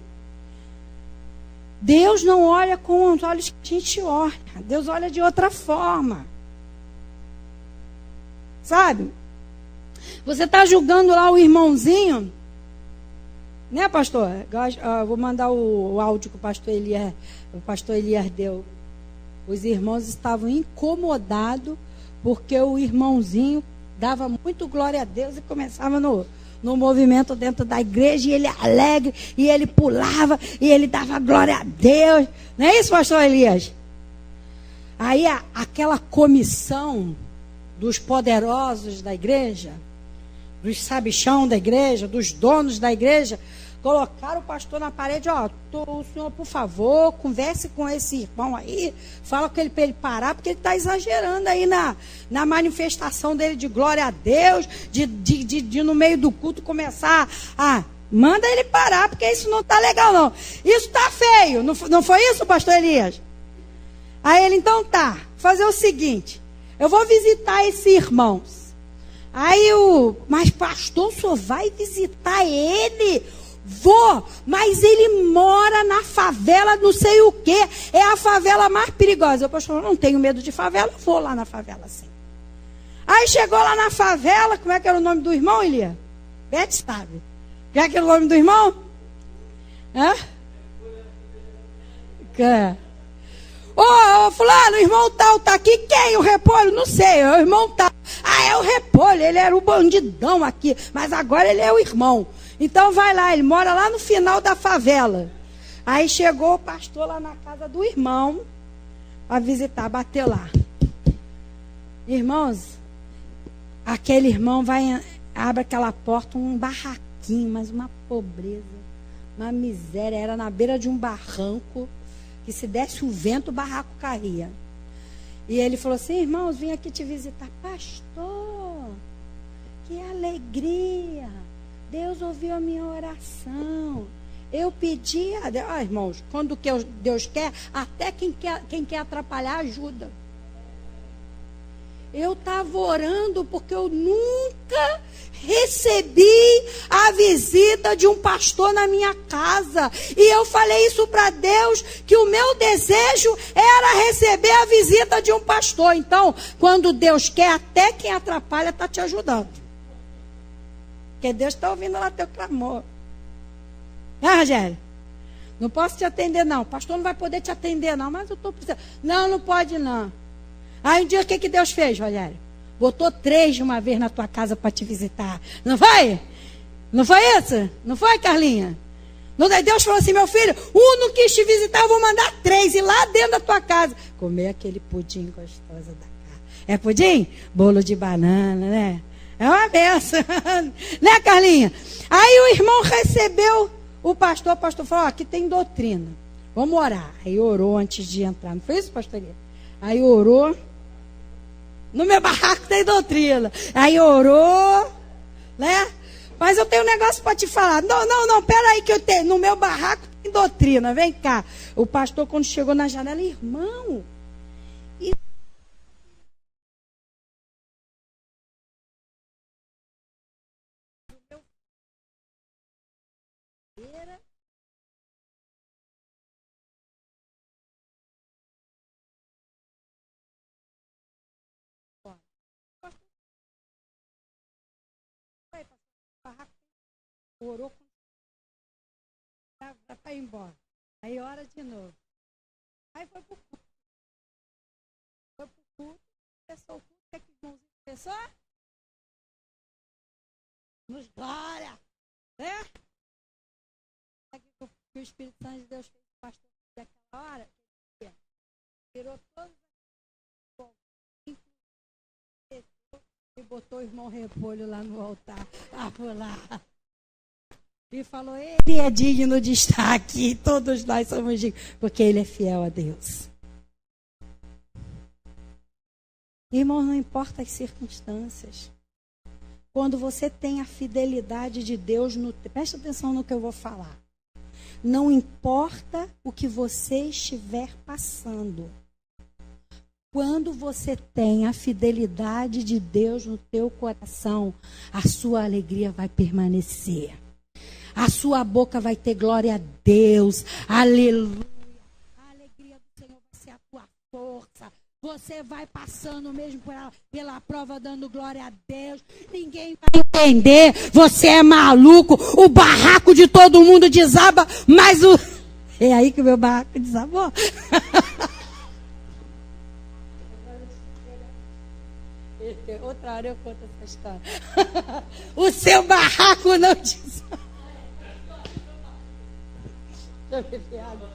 [SPEAKER 1] Deus não olha com os olhos que a gente olha. Deus olha de outra forma. Sabe? Você está julgando lá o irmãozinho, né, pastor? Vou mandar o áudio que o pastor Elias deu. Os irmãos estavam incomodados porque o irmãozinho dava muito glória a Deus e começava no movimento dentro da igreja, e ele alegre, e ele pulava, e ele dava glória a Deus. Não é isso, pastor Elias? Aí aquela comissão dos poderosos da igreja, dos sabichão da igreja, dos donos da igreja, colocaram o pastor na parede, ó, o senhor, por favor, converse com esse irmão aí, fala com ele para ele parar, porque ele está exagerando aí na manifestação dele de glória a Deus, de no meio do culto começar a... Manda ele parar, porque isso não está legal, não. Isso está feio, não foi isso, pastor Elias? Aí ele, então tá, fazer o seguinte, eu vou visitar esses irmãos. Aí mas pastor, o senhor vai visitar ele? Vou, mas ele mora na favela, não sei o quê. É a favela mais perigosa. Eu, pastor, não tenho medo de favela, vou lá na favela, sim. Aí chegou lá na favela, como é que era o nome do irmão, Elia? Beth sabe. Já que era o nome do irmão? Hã? Ô, fulano, o irmão tal tá aqui. Quem? O repolho? Não sei, o irmão tal. Ah, é o repolho, ele era o bandidão aqui, mas agora ele é o irmão. Então vai lá, ele mora lá no final da favela. Aí chegou o pastor lá na casa do irmão para visitar, bateu lá. Irmãos, aquele irmão abre aquela porta, um barraquinho, mas uma pobreza, uma miséria. Era na beira de um barranco, que se desse o vento, o barraco caía. E ele falou assim: irmãos, vim aqui te visitar. Pastor, que alegria, Deus ouviu a minha oração. Eu pedi a Deus. Irmãos, quando Deus quer, até quem quer atrapalhar ajuda. Eu estava orando porque eu nunca recebi a visita de um pastor na minha casa. E eu falei isso para Deus, que o meu desejo era receber a visita de um pastor. Então, quando Deus quer, até quem atrapalha está te ajudando. Porque Deus está ouvindo lá teu clamor. Rogério? Não posso te atender não. O pastor não vai poder te atender não, mas eu estou precisando. Não pode não. Aí um dia o que Deus fez, Rogério? Botou 3 de uma vez na tua casa para te visitar. Não foi? Não foi isso? Não foi, Carlinha? Deus falou assim: meu filho, não quis te visitar, eu vou mandar 3 ir lá dentro da tua casa comer aquele pudim gostoso da casa. É pudim? Bolo de banana, né? É uma benção. Né, Carlinha? Aí o irmão recebeu o pastor falou: aqui tem doutrina, vamos orar. Aí orou antes de entrar. Não foi isso, pastor? Aí orou. No meu barraco tem doutrina. Aí orou, né? Mas eu tenho um negócio para te falar. Não, peraí que eu tenho. No meu barraco tem doutrina. Vem cá. O pastor, quando chegou na janela: irmão, orou para ir embora. Aí ora de novo. Aí foi pro culto. Começou o culto. O que é que os irmãos começou? Nos glória. Né? O Espírito Santo de Deus fez o pastor daquela hora. Tirou todos e botou o irmão Repolho lá no altar. Lá. E falou: ele é digno de estar aqui. Todos nós somos dignos, porque ele é fiel a Deus. Irmãos, não importa as circunstâncias. Quando você tem a fidelidade de Deus, presta atenção no que eu vou falar. Não importa o que você estiver passando. Quando você tem a fidelidade de Deus no teu coração, a sua alegria vai permanecer. A sua boca vai ter glória a Deus. Aleluia. A alegria do Senhor vai ser a tua força. Você vai passando mesmo pela prova, dando glória a Deus. Ninguém vai entender. Você é maluco. O barraco de todo mundo desaba, mas o... É aí que o meu barraco desabou. Outra hora eu conto essa história. O seu barraco não desabou. Deixa eu beber água.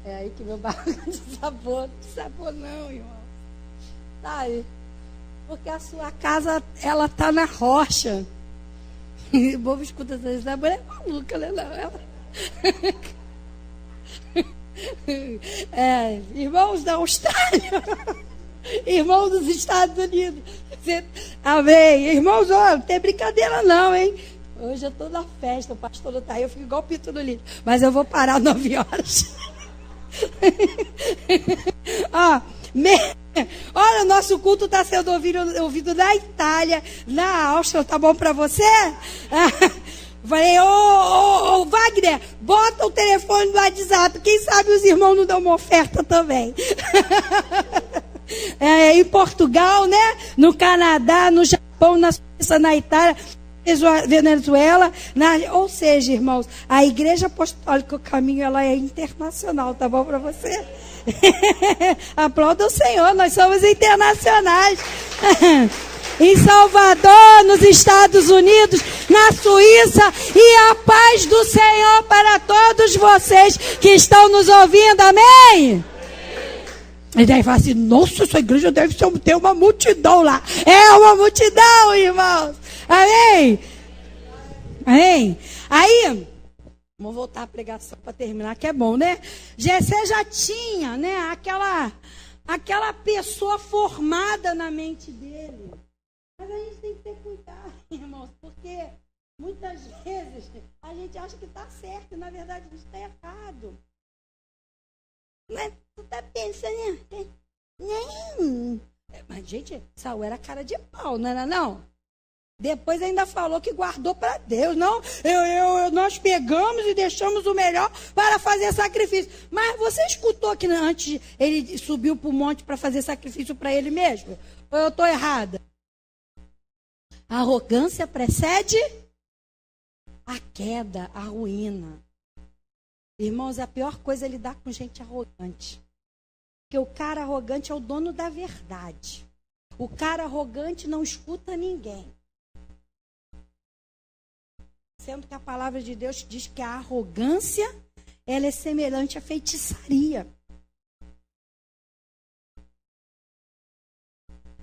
[SPEAKER 1] É aí que meu barraco desabou. Desabou não, irmão. Tá aí. Porque a sua casa, ela tá na rocha. O povo escuta essa história. A mulher é maluca, né? Não, ela... irmãos da Austrália, irmãos dos Estados Unidos, amém. Irmãos, não tem brincadeira não, hein? Hoje eu estou na festa, o pastor não está aí, eu fico igual o Pito no Lito, mas eu vou parar às 9 horas. Olha, o nosso culto está sendo ouvido na Itália, na Áustria. Tá bom para você? Falei: ô Wagner, bota o telefone no WhatsApp. Quem sabe os irmãos não dão uma oferta também. Em Portugal, né? No Canadá, no Japão, na Suíça, na Itália, Venezuela. Ou seja, irmãos, a Igreja Apostólica O Caminho, ela é internacional. Tá bom para você? Aplauda o Senhor, nós somos internacionais. Em Salvador, nos Estados Unidos, na Suíça, e a paz do Senhor para todos vocês que estão nos ouvindo, amém? E daí fala assim, nossa, essa igreja deve ter uma multidão lá. É uma multidão, irmãos. Amém? Amém? Aí, vamos voltar à pregação para terminar, que é bom, né? Jessé já tinha, né, aquela pessoa formada na mente dele. Mas a gente tem que ter cuidado, irmãos, porque muitas vezes a gente acha que está certo e na verdade a gente está errado. Mas tu tá pensando, não. Mas, gente, Saul era cara de pau, não era não? Depois ainda falou que guardou para Deus. Não, nós pegamos e deixamos o melhor para fazer sacrifício. Mas você escutou que antes ele subiu para o monte para fazer sacrifício para ele mesmo? Ou eu estou errada? A arrogância precede a queda, a ruína. Irmãos, a pior coisa é lidar com gente arrogante. Porque o cara arrogante é o dono da verdade. O cara arrogante não escuta ninguém. Sendo que a palavra de Deus diz que a arrogância, ela é semelhante à feitiçaria.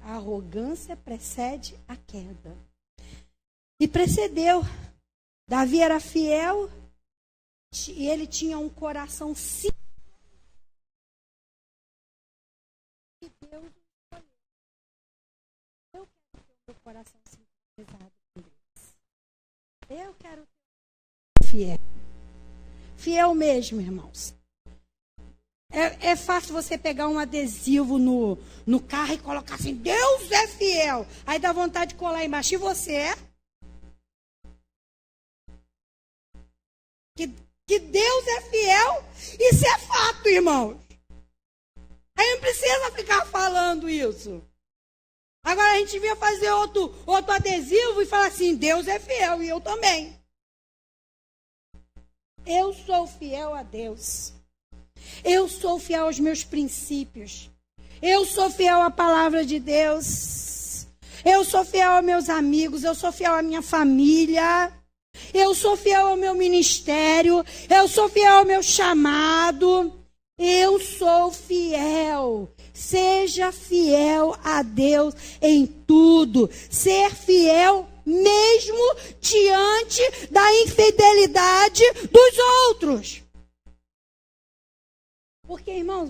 [SPEAKER 1] A arrogância precede a queda. E precedeu. Davi era fiel e ele tinha um coração simples. E Deus escolheu. Eu quero ter o meu coração sincronizado com Deus. Eu quero ser fiel. Fiel mesmo, irmãos. É fácil você pegar um adesivo no carro e colocar assim, Deus é fiel. Aí dá vontade de colar embaixo. E você é? Que Deus é fiel, isso é fato, irmãos. Aí não precisa ficar falando isso. Agora a gente devia fazer outro adesivo e falar assim, Deus é fiel e eu também. Eu sou fiel a Deus. Eu sou fiel aos meus princípios. Eu sou fiel à palavra de Deus. Eu sou fiel aos meus amigos. Eu sou fiel à minha família. Eu sou fiel ao meu ministério. Eu sou fiel ao meu chamado. Eu sou fiel. Seja fiel a Deus em tudo. Ser fiel mesmo diante da infidelidade dos outros. Porque, irmãos,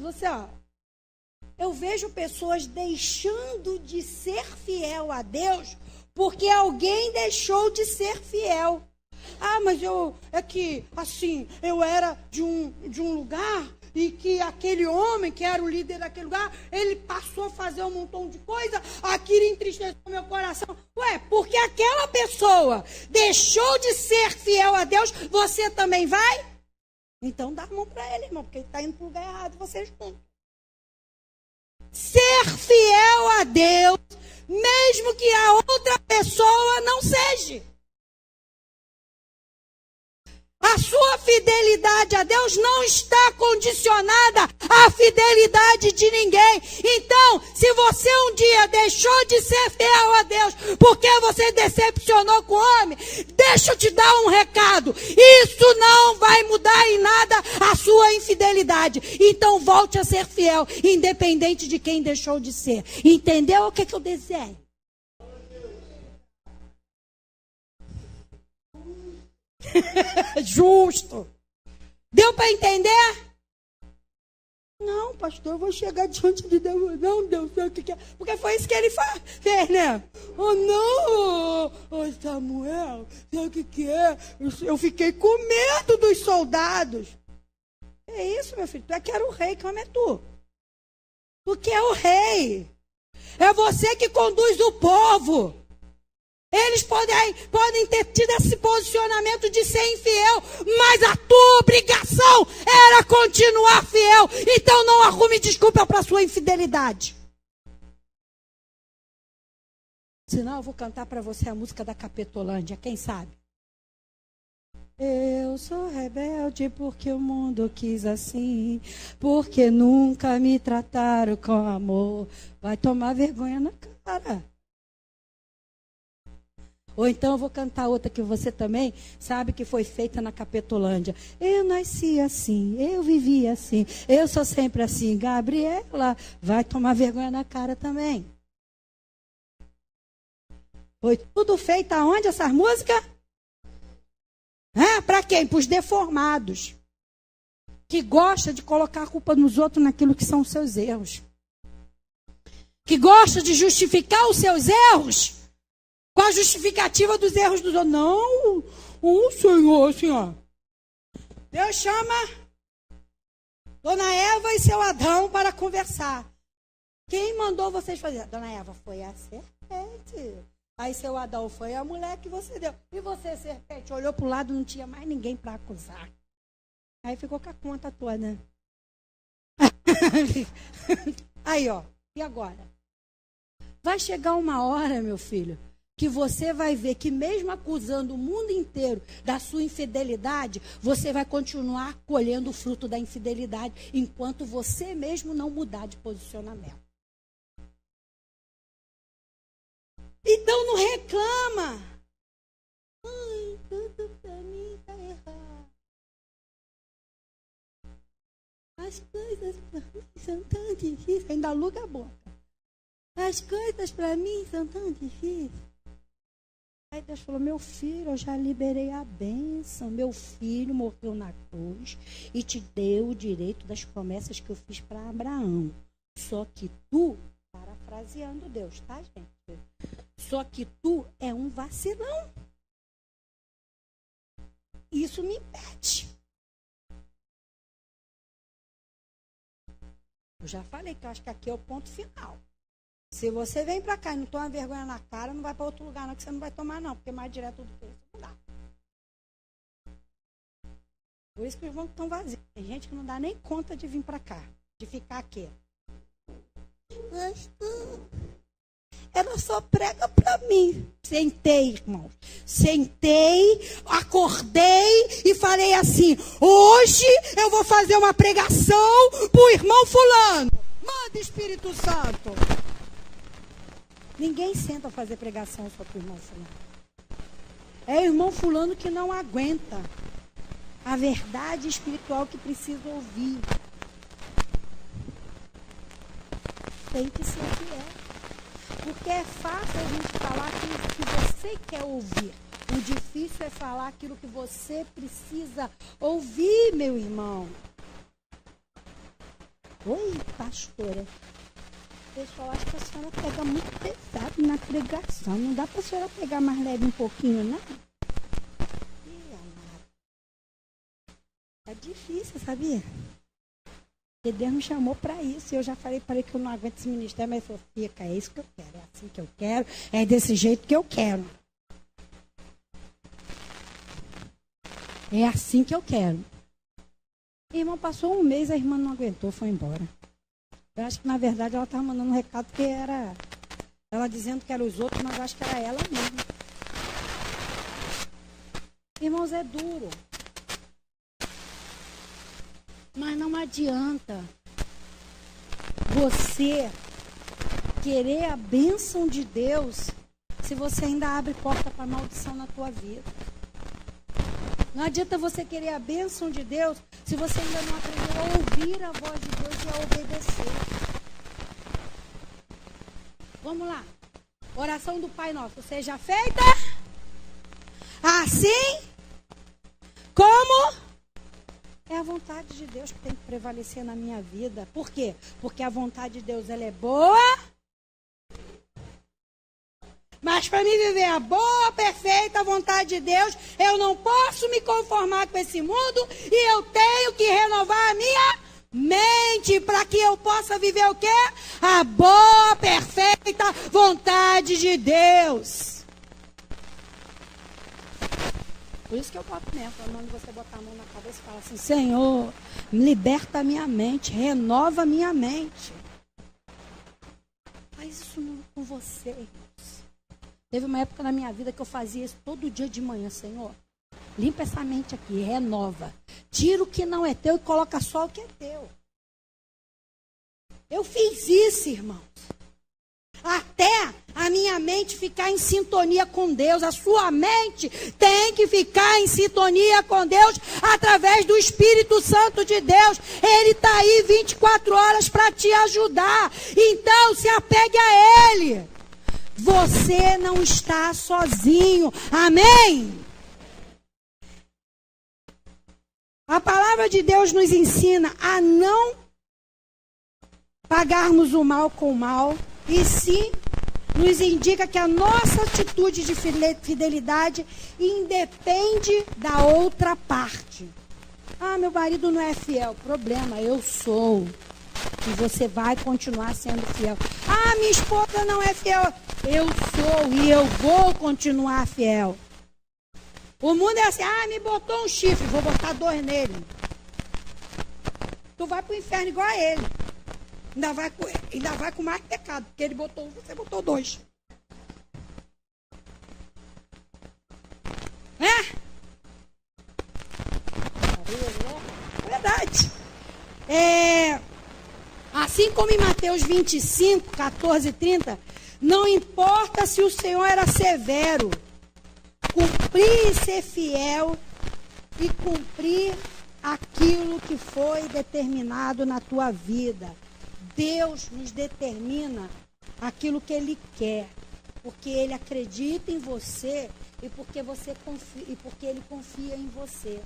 [SPEAKER 1] eu vejo pessoas deixando de ser fiel a Deus porque alguém deixou de ser fiel. Ah, mas eu era de um lugar e que aquele homem que era o líder daquele lugar, ele passou a fazer um montão de coisa, aquilo entristeceu meu coração. Ué, porque aquela pessoa deixou de ser fiel a Deus, você também vai? Então dá a mão para ele, irmão, porque ele está indo para o lugar errado, vocês juntos. Ser fiel a Deus, mesmo que a outra pessoa não seja. A sua fidelidade a Deus não está condicionada à fidelidade de ninguém. Então, se você um dia deixou de ser fiel a Deus porque você decepcionou com o homem, deixa eu te dar um recado. Isso não vai mudar em nada a sua infidelidade. Então, volte a ser fiel, independente de quem deixou de ser. Entendeu o que eu desenho? Justo. Deu para entender? Não, pastor, eu vou chegar diante de Deus. Não, Deus, sei o que é. Porque foi isso que ele fez, né? Oh, não, oh, Samuel, sei o que é. Eu fiquei com medo dos soldados. É isso, meu filho. Tu é que era o rei, como é tu? Tu que é o rei. É você que conduz o povo. Eles podem ter tido esse posicionamento de ser infiel, mas a tua obrigação era continuar fiel. Então não arrume desculpa para a sua infidelidade. Senão eu vou cantar para você a música da Capetolândia, quem sabe? Eu sou rebelde porque o mundo quis assim, porque nunca me trataram com amor. Vai tomar vergonha na cara. Ou então eu vou cantar outra que você também sabe que foi feita na Capetolândia. Eu nasci assim, eu vivi assim, eu sou sempre assim. Gabriela, vai tomar vergonha na cara também. Foi tudo feito aonde essas músicas? Para quem? Para os deformados. Que gosta de colocar a culpa nos outros naquilo que são os seus erros. Que gosta de justificar os seus erros com a justificativa dos erros dos outros. Não, Senhor, assim, ó. Deus chama Dona Eva e seu Adão para conversar. Quem mandou vocês fazer? Dona Eva, foi a serpente. Aí seu Adão, foi a mulher que você deu. E você, serpente, olhou para o lado, não tinha mais ninguém para acusar. Aí ficou com a conta toda. Aí, ó. E agora? Vai chegar uma hora, meu filho, que você vai ver que mesmo acusando o mundo inteiro da sua infidelidade, você vai continuar colhendo o fruto da infidelidade, enquanto você mesmo não mudar de posicionamento. Então não reclama. Ai, tudo pra mim tá errado. As coisas pra mim são tão difíceis. Ainda aluga a boca. As coisas para mim são tão difíceis. Aí Deus falou, meu filho, eu já liberei a bênção. Meu filho morreu na cruz e te deu o direito das promessas que eu fiz para Abraão. Só que tu, parafraseando Deus, tá, gente? Só que tu é um vacilão. Isso me impede. Eu já falei que eu acho que aqui é o ponto final. Se você vem para cá e não toma vergonha na cara, não vai para outro lugar não, que você não vai tomar não, porque mais direto do que isso não dá. Por isso que os bancos estão vazios. Tem gente que não dá nem conta de vir para cá, de ficar aqui. Ela só prega para mim. Sentei, irmãos. Sentei, acordei e falei assim, hoje eu vou fazer uma pregação para o irmão fulano. Manda, Espírito Santo. Ninguém senta a fazer pregação só para o irmão fulano. É o irmão fulano que não aguenta a verdade espiritual que precisa ouvir. Tem que ser o que é. Porque é fácil a gente falar aquilo que você quer ouvir. O difícil é falar aquilo que você precisa ouvir, meu irmão. Oi, pastora. Pessoal, acho que a senhora pega muito pesado na pregação. Não dá para a senhora pegar mais leve um pouquinho, não? Ih, amado. É difícil, sabia? Porque Deus me chamou para isso. E eu já falei para ele que eu não aguento esse ministério, mas ele falou, fica, é isso que eu quero. É assim que eu quero. É desse jeito que eu quero. É assim que eu quero. A irmã passou um mês, a irmã não aguentou, foi embora. Eu acho que, na verdade, ela estava mandando um recado que era ela dizendo que eram os outros, mas eu acho que era ela mesma. Irmãos, é duro. Mas não adianta você querer a bênção de Deus se você ainda abre porta para maldição na tua vida. Não adianta você querer a bênção de Deus se você ainda não aprendeu a ouvir a voz de Deus e a obedecer. Vamos lá. Oração do Pai Nosso. Seja feita assim como é a vontade de Deus que tem que prevalecer na minha vida. Por quê? Porque a vontade de Deus ela é boa. Mas para mim viver a boa, perfeita vontade de Deus, eu não posso me conformar com esse mundo e eu tenho que renovar a minha mente para que eu possa viver o quê? A boa, perfeita vontade de Deus. Por isso que eu boto mesmo, quando você botar a mão na cabeça e fala assim, Senhor, liberta a minha mente, renova a minha mente. Faz isso com você, irmãos. Teve uma época na minha vida que eu fazia isso todo dia de manhã, Senhor. Limpa essa mente aqui, renova. Tira o que não é teu e coloca só o que é teu. Eu fiz isso, irmãos. até a minha mente ficar em sintonia com Deus. A sua mente tem que ficar em sintonia com Deus através do Espírito Santo de Deus. Ele está aí 24 horas para te ajudar. Então, se apegue a Ele. Você não está sozinho. Amém? A palavra de Deus nos ensina a não pagarmos o mal com o mal, e sim nos indica que a nossa atitude de fidelidade independe da outra parte. Ah, meu marido não é fiel. Problema, eu sou. E você vai continuar sendo fiel. Ah, minha esposa não é fiel. Eu sou e eu vou continuar fiel. O mundo é assim, ah, me botou um chifre, vou botar 2 nele. Tu vai pro inferno igual a ele. Ainda vai com mais pecado, porque ele botou um, você botou 2. É? Verdade. Assim como em Mateus 25, 14 e 30, não importa se o Senhor era severo, cumprir e ser fiel e cumprir aquilo que foi determinado na tua vida. Deus nos determina aquilo que Ele quer, porque Ele acredita em você e porque Ele confia em você.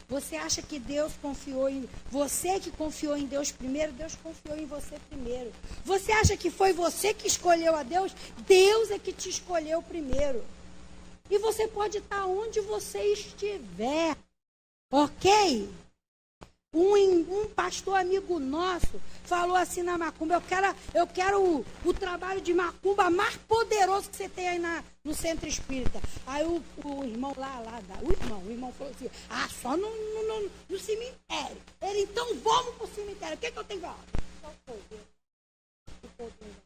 [SPEAKER 1] Você acha que Deus confiou em você, que confiou em Deus primeiro? Deus confiou em você primeiro. Você acha que foi você que escolheu a Deus? Deus é que te escolheu primeiro. E você pode estar onde você estiver, ok? Um pastor amigo nosso falou assim na macumba: eu quero o trabalho de macumba mais poderoso que você tem aí no centro espírita. Aí o irmão o irmão falou assim: ah, só no cemitério. Ele, então vamos pro cemitério. O que eu tenho que falar? Só o poder. O poder.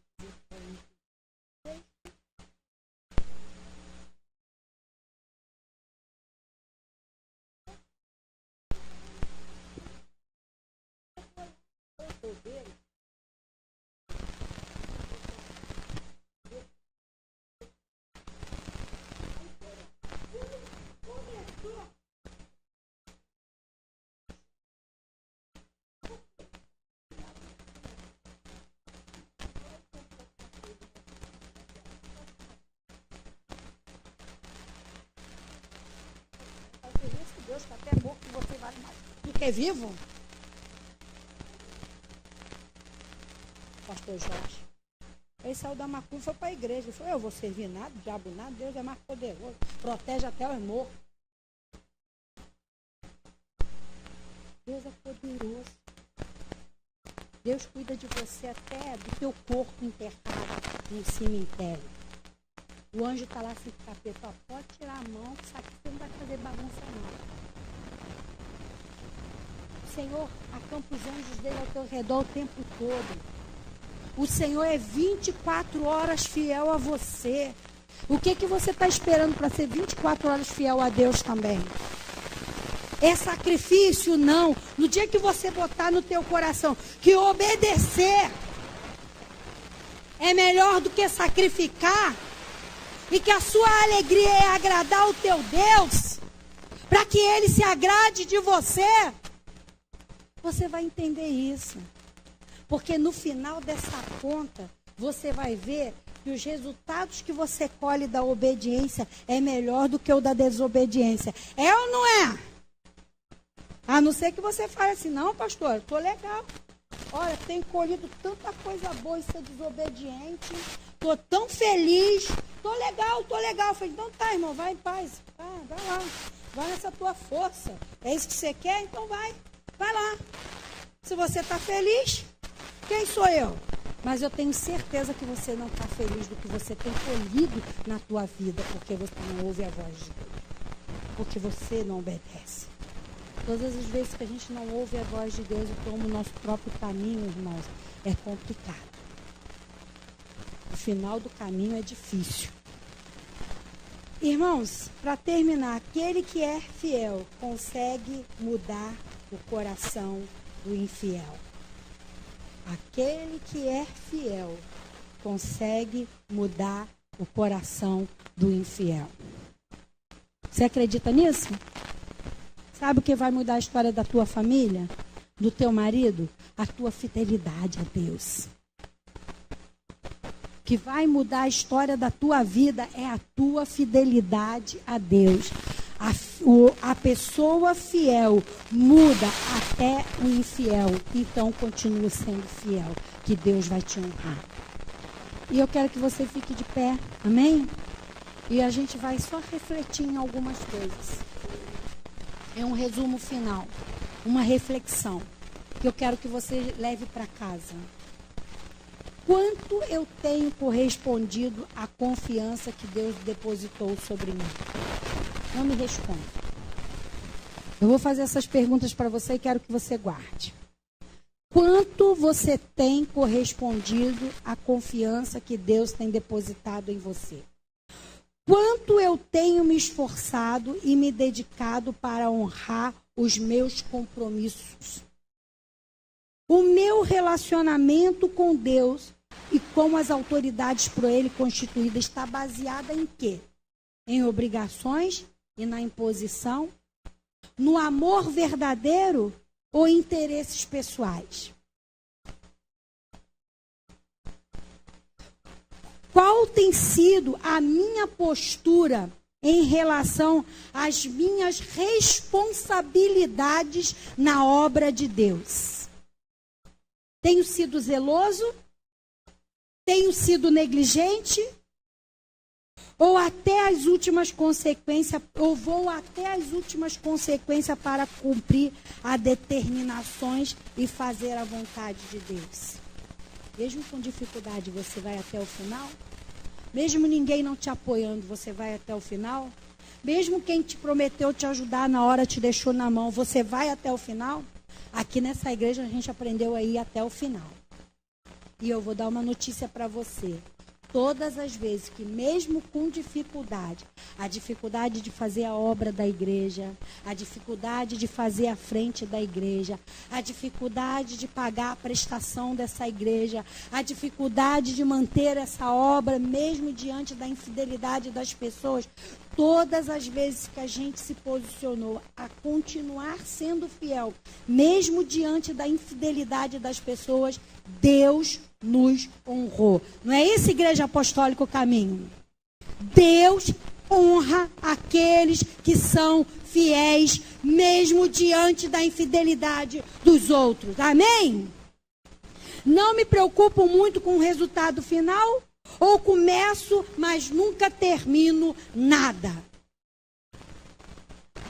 [SPEAKER 1] Deus está até morto e você vale mais do que vivo? Pastor Jorge. Ele saiu da macumba e foi para a igreja. Ele falou: eu vou servir nada, diabo nada, Deus é mais poderoso. Protege até os mortos. Deus é poderoso. Deus cuida de você até do teu corpo enterrado no cemitério. O anjo está lá assim, capeta, pode tirar a mão, que isso aqui você não vai fazer bagunça não. O Senhor acampa os anjos dele ao teu redor o tempo todo. O Senhor é 24 horas fiel a você. O que você está esperando para ser 24 horas fiel a Deus também? É sacrifício? Não. No dia que você botar no teu coração que obedecer é melhor do que sacrificar, e que a sua alegria é agradar o teu Deus, para que Ele se agrade de você, você vai entender isso. Porque no final dessa conta, você vai ver que os resultados que você colhe da obediência é melhor do que o da desobediência. É ou não é? A não ser que você fale assim: não, pastor, eu estou legal. Olha, tenho colhido tanta coisa boa em ser desobediente. Estou tão feliz. Estou legal. Eu falei: então tá, irmão, vai em paz. Vai lá. Vai nessa tua força. É isso que você quer? Então vai. Vai lá. Se você está feliz, quem sou eu? Mas eu tenho certeza que você não está feliz do que você tem colhido na tua vida, porque você não ouve a voz de Deus. Porque você não obedece. Todas as vezes que a gente não ouve a voz de Deus e toma o nosso próprio caminho, irmãos, é complicado. O final do caminho é difícil. Irmãos, para terminar, aquele que é fiel consegue mudar o coração do infiel. Aquele que é fiel consegue mudar o coração do infiel. Você acredita nisso? Sabe o que vai mudar a história da tua família? Do teu marido? A tua fidelidade a Deus. O que vai mudar a história da tua vida é a tua fidelidade a Deus. A pessoa fiel muda até o infiel. Então continua sendo fiel, que Deus vai te honrar. E eu quero que você fique de pé, amém? E a gente vai só refletir em algumas coisas. É um resumo final, uma reflexão, que eu quero que você leve para casa. Quanto eu tenho correspondido à confiança que Deus depositou sobre mim? Não me responda. Eu vou fazer essas perguntas para você e quero que você guarde. Quanto você tem correspondido à confiança que Deus tem depositado em você? Quanto eu tenho me esforçado e me dedicado para honrar os meus compromissos? O meu relacionamento com Deus e com as autoridades por Ele constituídas está baseada em quê? Em obrigações e na imposição? No amor verdadeiro ou interesses pessoais? Qual tem sido a minha postura em relação às minhas responsabilidades na obra de Deus? Tenho sido zeloso? Tenho sido negligente? Ou até as últimas consequências, ou vou até as últimas consequências para cumprir as determinações e fazer a vontade de Deus? Mesmo com dificuldade, você vai até o final? Mesmo ninguém não te apoiando, você vai até o final? Mesmo quem te prometeu te ajudar na hora te deixou na mão, você vai até o final? Aqui nessa igreja a gente aprendeu a ir até o final. E eu vou dar uma notícia para você. Todas as vezes que mesmo com dificuldade, a dificuldade de fazer a obra da igreja, a dificuldade de fazer a frente da igreja, a dificuldade de pagar a prestação dessa igreja, a dificuldade de manter essa obra mesmo diante da infidelidade das pessoas, todas as vezes que a gente se posicionou a continuar sendo fiel, mesmo diante da infidelidade das pessoas, Deus nos honrou. Não é isso, Igreja Apostólica, o caminho? Deus honra aqueles que são fiéis, mesmo diante da infidelidade dos outros. Amém? Não me preocupo muito com o resultado final, ou começo, mas nunca termino nada.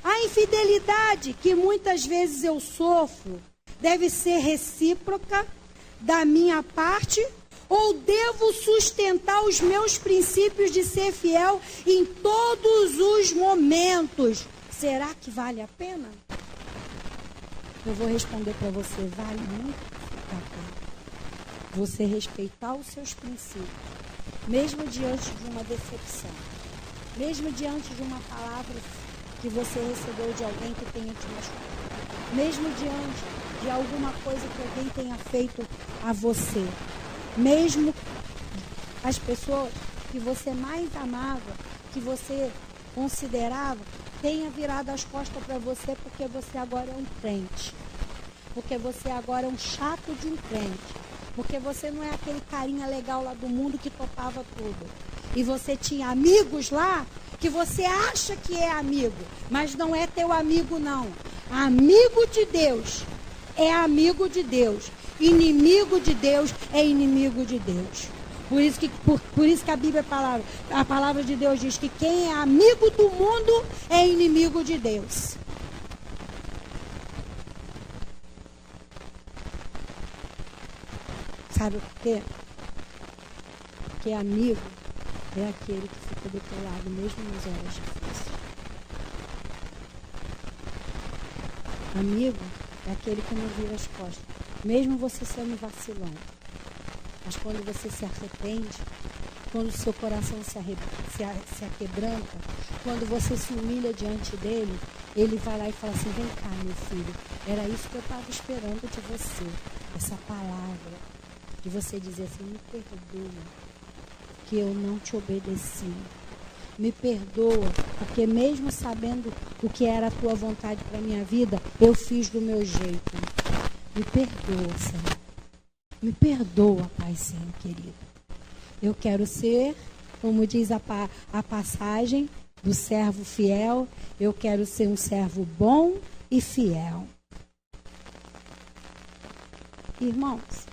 [SPEAKER 1] A infidelidade que muitas vezes eu sofro deve ser recíproca da minha parte, ou devo sustentar os meus princípios de ser fiel em todos os momentos? Será que vale a pena? Eu vou responder para você, vale muito a pena. Você respeitar os seus princípios, mesmo diante de uma decepção, mesmo diante de uma palavra que você recebeu de alguém que tenha te machucado, mesmo diante de alguma coisa que alguém tenha feito a você, mesmo as pessoas que você mais amava, que você considerava, tenha virado as costas para você porque você agora é um crente, porque você agora é um chato de um crente, porque você não é aquele carinha legal lá do mundo que topava tudo, e você tinha amigos lá que você acha que é amigo, mas não é teu amigo não. Amigo de Deus é amigo de Deus. Inimigo de Deus é inimigo de Deus. Por isso que a Bíblia, a palavra de Deus diz que quem é amigo do mundo é inimigo de Deus. Sabe por quê? Porque amigo é aquele que fica do teu lado, mesmo nas horas difíceis. Amigo é aquele que não vira as costas, mesmo você sendo vacilão. Mas quando você se arrepende, quando o seu coração se aquebranta, quando você se humilha diante dele, ele vai lá e fala assim, vem cá, meu filho, era isso que eu estava esperando de você, essa palavra. de você dizer assim: me perdoa que eu não te obedeci. Me perdoa, porque mesmo sabendo o que era a tua vontade para a minha vida, eu fiz do meu jeito. Me perdoa, Senhor. Me perdoa, Paizinho querido. Eu quero ser, como diz a passagem do servo fiel, eu quero ser um servo bom e fiel. Irmãos,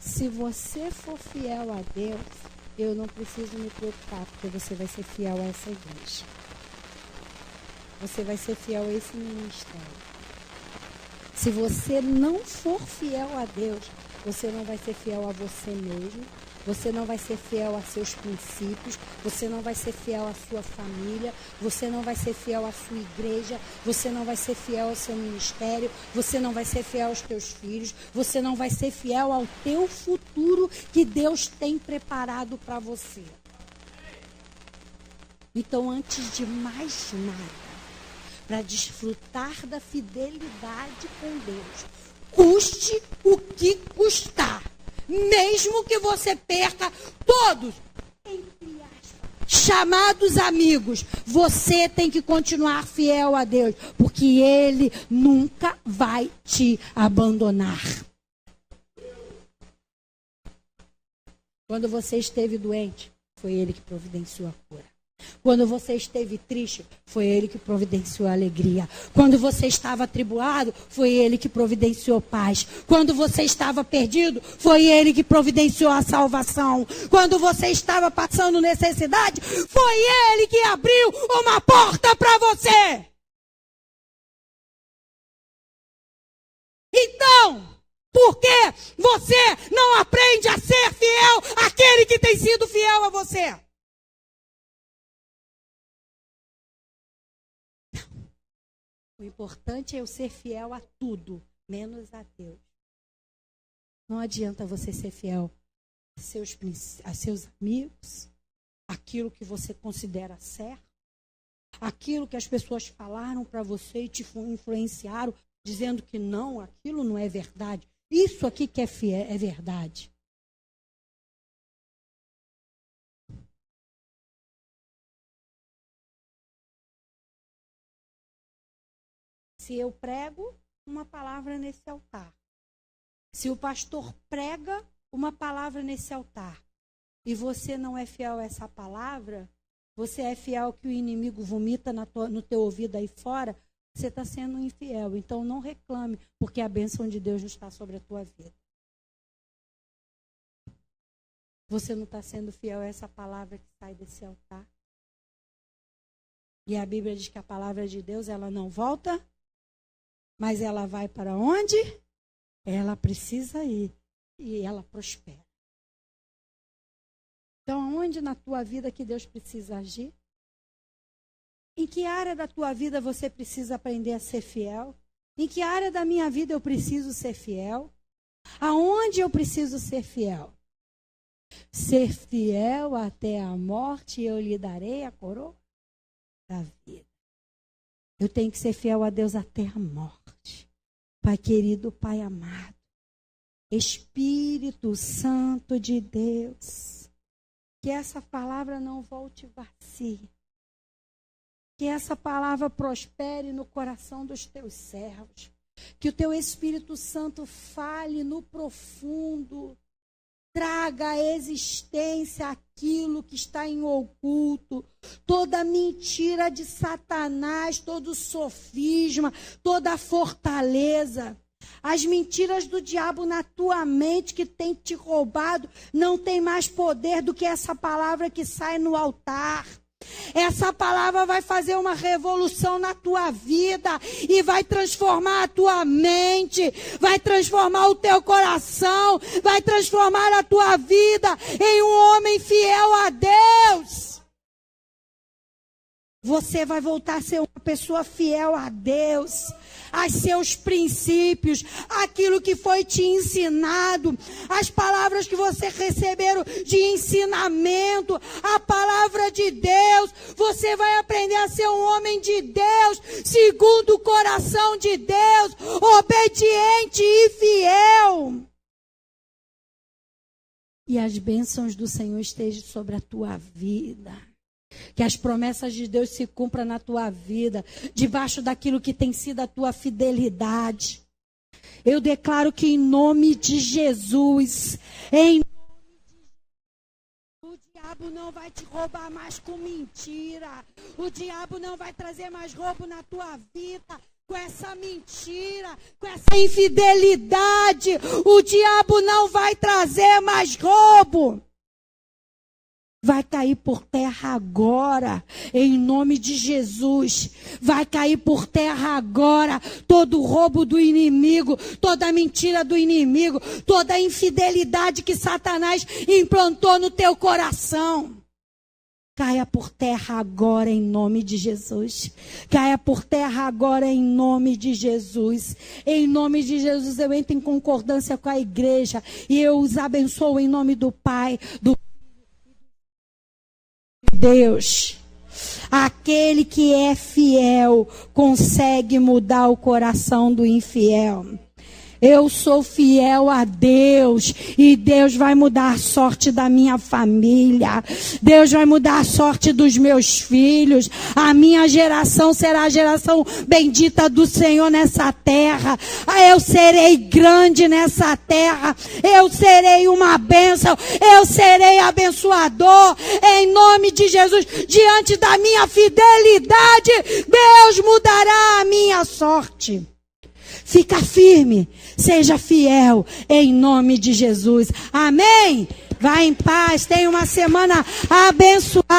[SPEAKER 1] se você for fiel a Deus, eu não preciso me preocupar, porque você vai ser fiel a essa igreja. Você vai ser fiel a esse ministério. Se você não for fiel a Deus, você não vai ser fiel a você mesmo, você não vai ser fiel a seus princípios, você não vai ser fiel à sua família, você não vai ser fiel à sua igreja, você não vai ser fiel ao seu ministério, você não vai ser fiel aos teus filhos, você não vai ser fiel ao teu futuro que Deus tem preparado para você. Então, antes de mais nada, para desfrutar da fidelidade com Deus, custe o que custar, mesmo que você perca todos, entre aspas, chamados amigos, você tem que continuar fiel a Deus, porque Ele nunca vai te abandonar. Quando você esteve doente, foi Ele que providenciou a cura. Quando você esteve triste, foi Ele que providenciou a alegria. Quando você estava atribulado, foi Ele que providenciou paz. Quando você estava perdido, foi Ele que providenciou a salvação. Quando você estava passando necessidade, foi Ele que abriu uma porta para você. Então, por que você não aprende a ser fiel àquele que tem sido fiel a você? O importante é eu ser fiel a tudo, menos a Deus. Não adianta você ser fiel a seus amigos, aquilo que você considera certo, aquilo que as pessoas falaram para você e te influenciaram, dizendo que não, aquilo não é verdade. Isso aqui que é verdade. Se eu prego uma palavra nesse altar, se o pastor prega uma palavra nesse altar, e você não é fiel a essa palavra, você é fiel ao que o inimigo vomita no teu ouvido aí fora, você está sendo infiel. Então não reclame, porque a bênção de Deus não está sobre a tua vida. Você não está sendo fiel a essa palavra que sai desse altar. E a Bíblia diz que a palavra de Deus, ela não volta, mas ela vai para onde? Ela precisa ir. E ela prospera. Então, aonde na tua vida que Deus precisa agir? Em que área da tua vida você precisa aprender a ser fiel? Em que área da minha vida eu preciso ser fiel? Aonde eu preciso ser fiel? Ser fiel até a morte, eu lhe darei a coroa da vida. Eu tenho que ser fiel a Deus até a morte. Pai querido, Pai amado, Espírito Santo de Deus, que essa palavra não volte vazia. Que essa palavra prospere no coração dos teus servos. Que o teu Espírito Santo fale no profundo. Traga à existência aquilo que está em oculto, toda mentira de Satanás, todo sofisma, toda fortaleza. As mentiras do diabo na tua mente que tem te roubado não tem mais poder do que essa palavra que sai no altar. Essa palavra vai fazer uma revolução na tua vida e vai transformar a tua mente, vai transformar o teu coração, vai transformar a tua vida em um homem fiel a Deus. Você vai voltar a ser uma pessoa fiel a Deus, a seus princípios, aquilo que foi te ensinado, as palavras que você receberam de ensinamento, a palavra de Deus. Você vai aprender a ser um homem de Deus, segundo o coração de Deus, obediente e fiel. e as bênçãos do Senhor estejam sobre a tua vida. Que as promessas de Deus se cumpram na tua vida, debaixo daquilo que tem sido a tua fidelidade. Eu declaro que em nome de Jesus, o diabo não vai te roubar mais com mentira. O diabo não vai trazer mais roubo na tua vida com essa mentira, com essa infidelidade. O diabo não vai trazer mais roubo. Vai cair por terra agora, em nome de Jesus. Vai cair por terra agora todo o roubo do inimigo, toda a mentira do inimigo, toda a infidelidade que Satanás implantou no teu coração. Caia por terra agora em nome de Jesus. Caia por terra agora em nome de Jesus. Em nome de Jesus eu entro em concordância com a igreja e eu os abençoo em nome do Pai, do Deus. Aquele que é fiel consegue mudar o coração do infiel. Eu sou fiel a Deus e Deus vai mudar a sorte da minha família. Deus vai mudar a sorte dos meus filhos. A minha geração será a geração bendita do Senhor nessa terra. Eu serei grande nessa terra. Eu serei uma bênção. Eu serei abençoador. Em nome de Jesus, diante da minha fidelidade, Deus mudará a minha sorte. Fica firme, seja fiel, em nome de Jesus. Amém? Vá em paz, tenha uma semana abençoada.